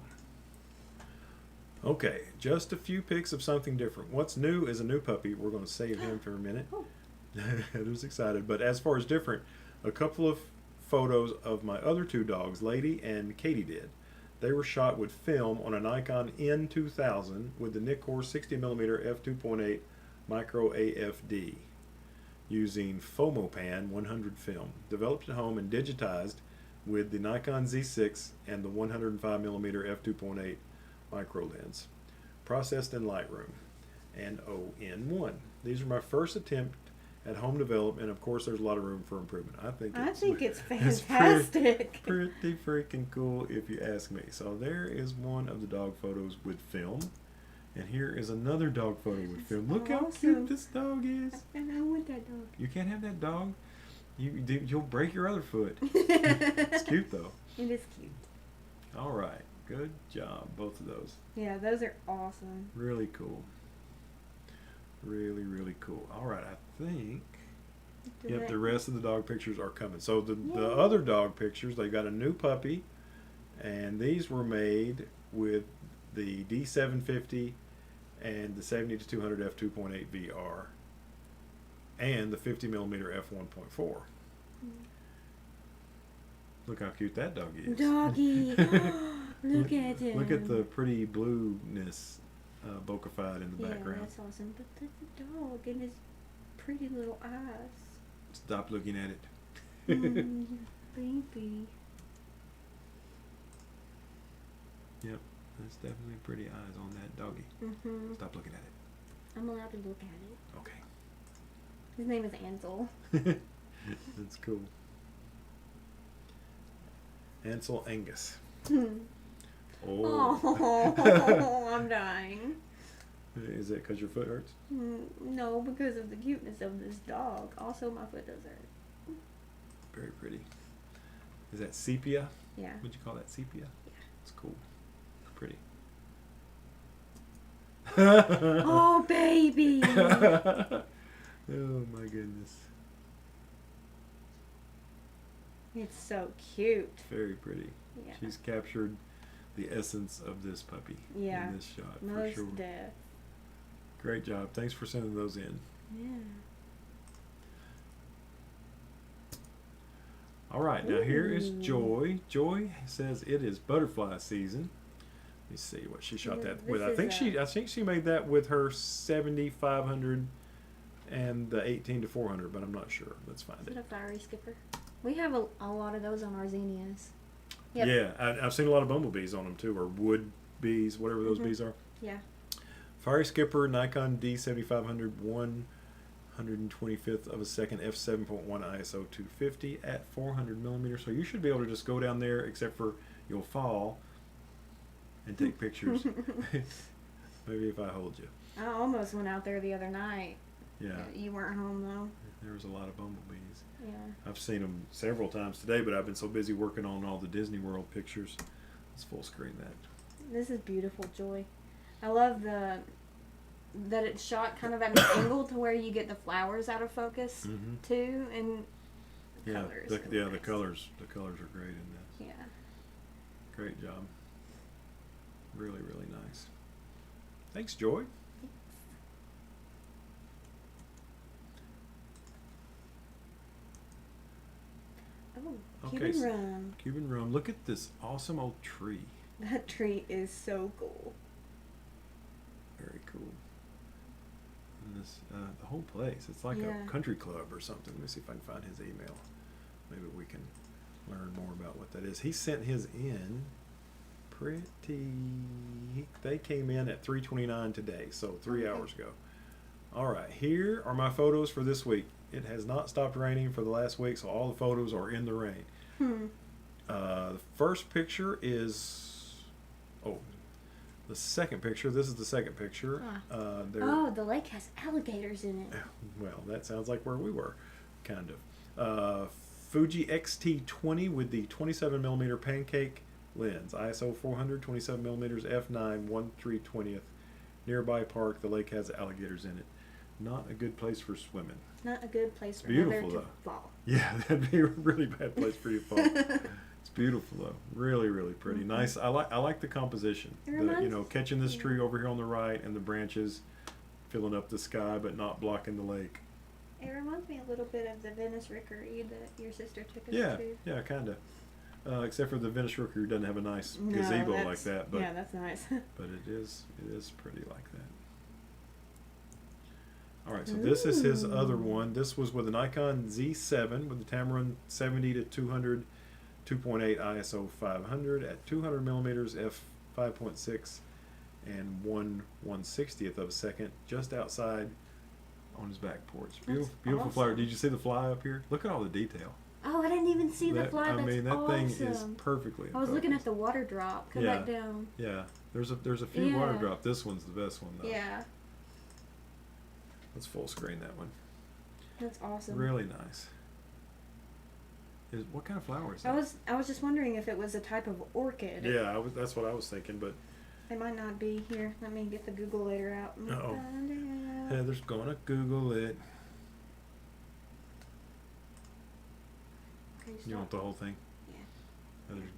Okay, just a few pics of something different. What's new is a new puppy. We're going to save him for a minute. Oh. Heather's excited. But as far as different, a couple of photos of my other two dogs, Lady and Katie did. They were shot with film on a Nikon N2000 with the Nikkor 60mm f2.8 micro AFD using Fomopan 100 film. Developed at home and digitized with the Nikon Z6 and the 105mm f2.8 micro lens. Processed in Lightroom and ON1. These are my first attempt at home development. Of course, there's a lot of room for improvement. I think it's fantastic. pretty freaking cool if you ask me. So there is one of the dog photos with film, and here is another dog photo with film. Look how cute this dog is. And I want that dog. You can't have that dog. You'll break your other foot. It's cute though. It is cute. All right, good job, both of those. Yeah, those are awesome. Really cool. Really, really cool. All right, I think. Yep, the rest of the dog pictures are coming. So the other dog pictures, they got a new puppy, and these were made with the D750 and the 70-200 f2.8 VR and the 50mm f1.4. Look how cute that dog is. Doggy. Look at him. Look at the pretty blueness bokeh-fied in the background. Yeah, that's awesome. But the dog and his pretty little eyes. Stop looking at it. Baby. Yep. There's definitely pretty eyes on that doggy. Mm-hmm. Stop looking at it. I'm allowed to look at it. Okay. His name is Ansel. That's cool. Ansel Angus. Oh. Oh, I'm dying. Is it because your foot hurts? No, because of the cuteness of this dog. Also, my foot does hurt. Very pretty. Is that sepia? Yeah. Would you call that sepia? Yeah. It's cool. Pretty. Oh, baby! Oh my goodness. It's so cute. Very pretty. Yeah. She's captured the essence of this puppy Yeah. in this shot. Most for sure. deaf. Great job. Thanks for sending those in. Yeah. All right, now here is Ooh. Joy. Joy says it is butterfly season. Let me see what she shot that with. I think she made that with her 70-500 and the 18-400, but I'm not sure. Let's find Is it. it a fiery skipper? We have a lot of those on our zinnias. Yep. Yeah, I've seen a lot of bumblebees on them too, or wood bees, whatever those bees are. Yeah. Fiery skipper, Nikon D7500, 125th of a second, f7.1 ISO 250 at 400 millimeters. So you should be able to just go down there, except for you'll fall and take pictures. Maybe if I hold you. I almost went out there the other night. Yeah. You weren't home though. There was a lot of bumblebees. Yeah. I've seen them several times today, but I've been so busy working on all the Disney World pictures. Let's full screen that. This is beautiful, Joy. I love that it's shot kind of at an angle to where you get the flowers out of focus too, and Yeah, colors. the nice. colors are great in this. Yeah. Great job. Really, really nice. Thanks, Joy. Oh, Okay, Cuban rum. Cuban rum. Look at this awesome old tree. That tree is so cool. Very cool. And this, the whole place. It's like Yeah. a country club or something. Let me see if I can find his email. Maybe we can learn more about what that is. He sent his in pretty. They came in at 3:29 today, so 3 hours ago. All right, here are my photos for this week. It has not stopped raining for the last week, so all the photos are in the rain. The first picture is, the second picture. This is the second picture. The lake has alligators in it. Well, that sounds like where we were, kind of. Fuji XT20 with the 27mm pancake lens, ISO 400, 27mm f9, 1/320th. Nearby park. The lake has alligators in it. Not a good place for swimming. Not a good place for Beautiful, Heather to though. fall. Yeah, that'd be a really bad place for you to fall. It's beautiful though, really, really pretty. Nice. I like the composition. It reminds- Catching this tree over here on the right and the branches filling up the sky but not blocking the lake. It reminds me a little bit of the Venice Rookery that your sister took us Yeah, to. yeah, kind of. Except for the Venice Rookery doesn't have a nice gazebo like that, but yeah, that's nice. but it is pretty like that. All right, so this is his other one. This was with a Nikon Z7 with the Tamron 70-200 2.8 ISO 500 at 200 millimeters f5.6 and 1/160th of a second, just outside on his back porch. Beautiful, beautiful awesome. flower. Did you see the fly up here? Look at all the detail. Oh, I didn't even see the That- fly. I That's mean, that awesome. thing is perfectly. I was looking at the water drop. Come back down. Yeah, there's a few water Yeah. drop. This one's the best one though. Yeah, Let's full screen that one. that's awesome. Really nice. What kind of flower is that? I was just wondering if it was a type of orchid. Yeah, that's what I was thinking, but It might not be. Here, let me get the Google later out. and Uh-oh. find out. Heather's gonna Google it. Okay, You want the whole thing? Yeah. Heather's...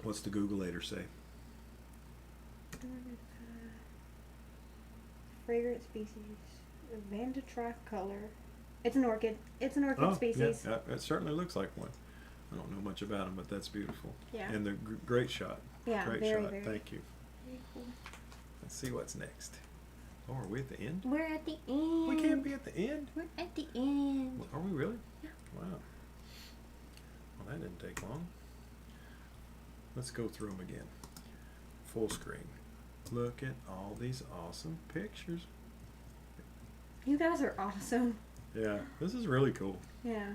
What's the Google later say? Fragrant species. Vanda tricolor. It's an orchid. It's an orchid species. Yeah, it certainly looks like one. I don't know much about them, but that's beautiful. Yeah. And the great shot. Yeah, Great very, shot. very. Thank you. Very cool. Let's see what's next. Oh, are we at the end? We're at the end. We can't be at the end. We're at the end. Are we really? Yeah. Wow. Well, that didn't take long. Let's go through them again. Full screen. Look at all these awesome pictures. You guys are awesome. Yeah, this is really cool. Yeah.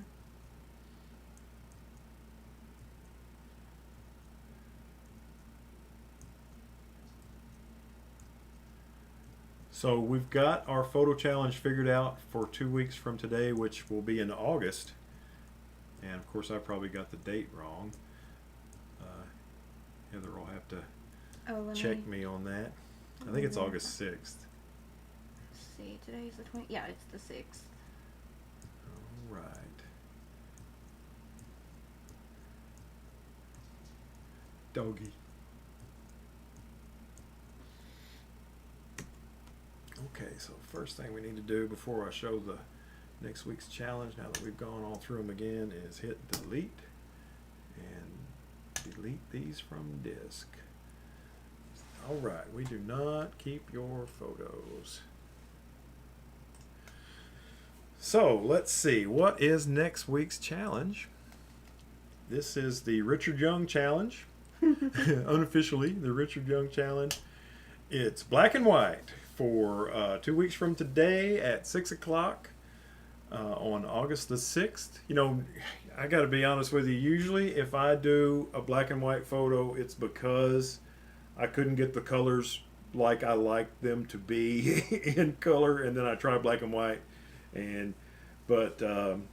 So we've got our photo challenge figured out for 2 weeks from today, which will be in August. And of course I probably got the date wrong. Heather will have to check me on that. I think it's August 6th. Let's see, today's the 20th. Yeah, it's the 6th. All right. Doggy. Okay, so first thing we need to do before I show the next week's challenge, now that we've gone all through them again, is hit delete and delete these from disk. All right, we do not keep your photos. So let's see, what is next week's challenge? This is the Richard Young Challenge. Unofficially, the Richard Young Challenge. It's black and white for 2 weeks from today at 6 o'clock on August the 6th. You know, I got to be honest with you. Usually if I do a black and white photo, it's because I couldn't get the colors like I like them to be in color, and then I try black and white. But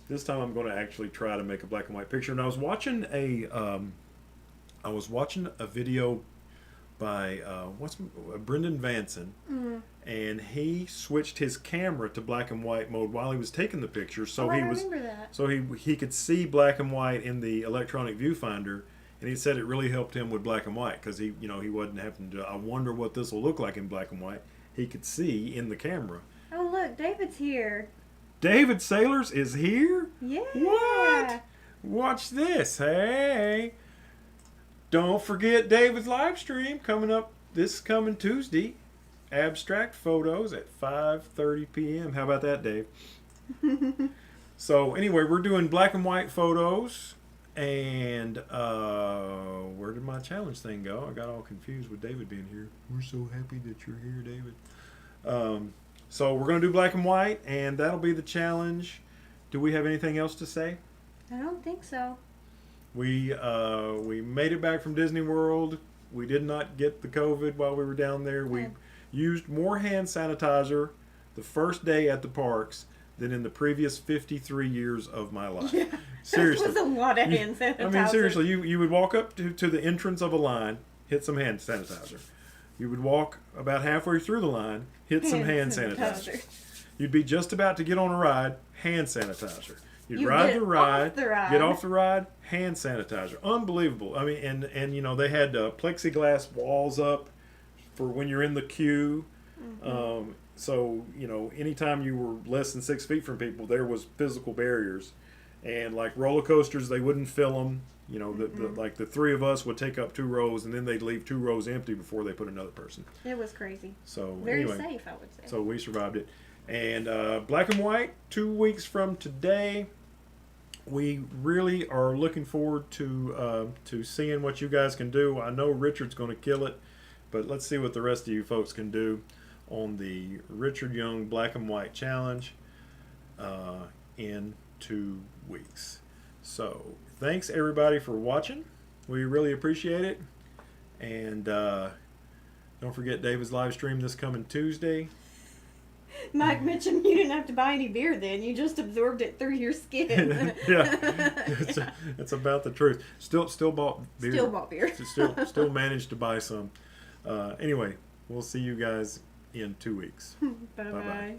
this time I'm going to actually try to make a black and white picture. And I was watching a video by Brendan Vanson, and he switched his camera to black and white mode while he was taking the picture, so I remember that. so he could see black and white in the electronic viewfinder, and he said it really helped him with black and white because he wasn't having to. I wonder what this will look like in black and white. He could see in the camera. Oh look, David's here. David Sailors is here? Yeah. What? Watch this. Hey. Don't forget David's live stream coming up this coming Tuesday. Abstract photos at 5:30 p.m. How about that, Dave? So anyway, we're doing black and white photos. And where did my challenge thing go? I got all confused with David being here. We're so happy that you're here, David. So we're going to do black and white, and that'll be the challenge. Do we have anything else to say? I don't think so. We made it back from Disney World. We did not get the COVID while we were down there. We used more hand sanitizer the first day at the parks than in the previous 53 years of my life. Yeah, Seriously. that was a lot of hand sanitizer. I mean, seriously, you would walk up to the entrance of a line, hit some hand sanitizer. You would walk about halfway through the line, hit some hand sanitizer. You'd be just about to get on a ride, hand sanitizer. You'd ride the ride, get off the ride, hand sanitizer. Unbelievable. I mean, and you know, they had plexiglass walls up for when you're in the queue. Mm-hmm. So, you know, anytime you were less than 6 feet from people, there was physical barriers. And like roller coasters, they wouldn't fill them. You know, like the three of us would take up 2 rows, and then they'd leave 2 rows empty before they put another person. It was crazy. So very anyway, safe, I would say. So we survived it. And black and white, 2 weeks from today. We really are looking forward to seeing what you guys can do. I know Richard's going to kill it, but let's see what the rest of you folks can do on the Richard Young Black and White Challenge in 2 weeks. So thanks everybody for watching. We really appreciate it. And don't forget David's live stream this coming Tuesday. Mike mentioned you didn't have to buy any beer then. You just absorbed it through your skin. Yeah, it's about the truth. Still bought beer. Still bought beer. still managed to buy some. Anyway, we'll see you guys in 2 weeks. Bye-bye.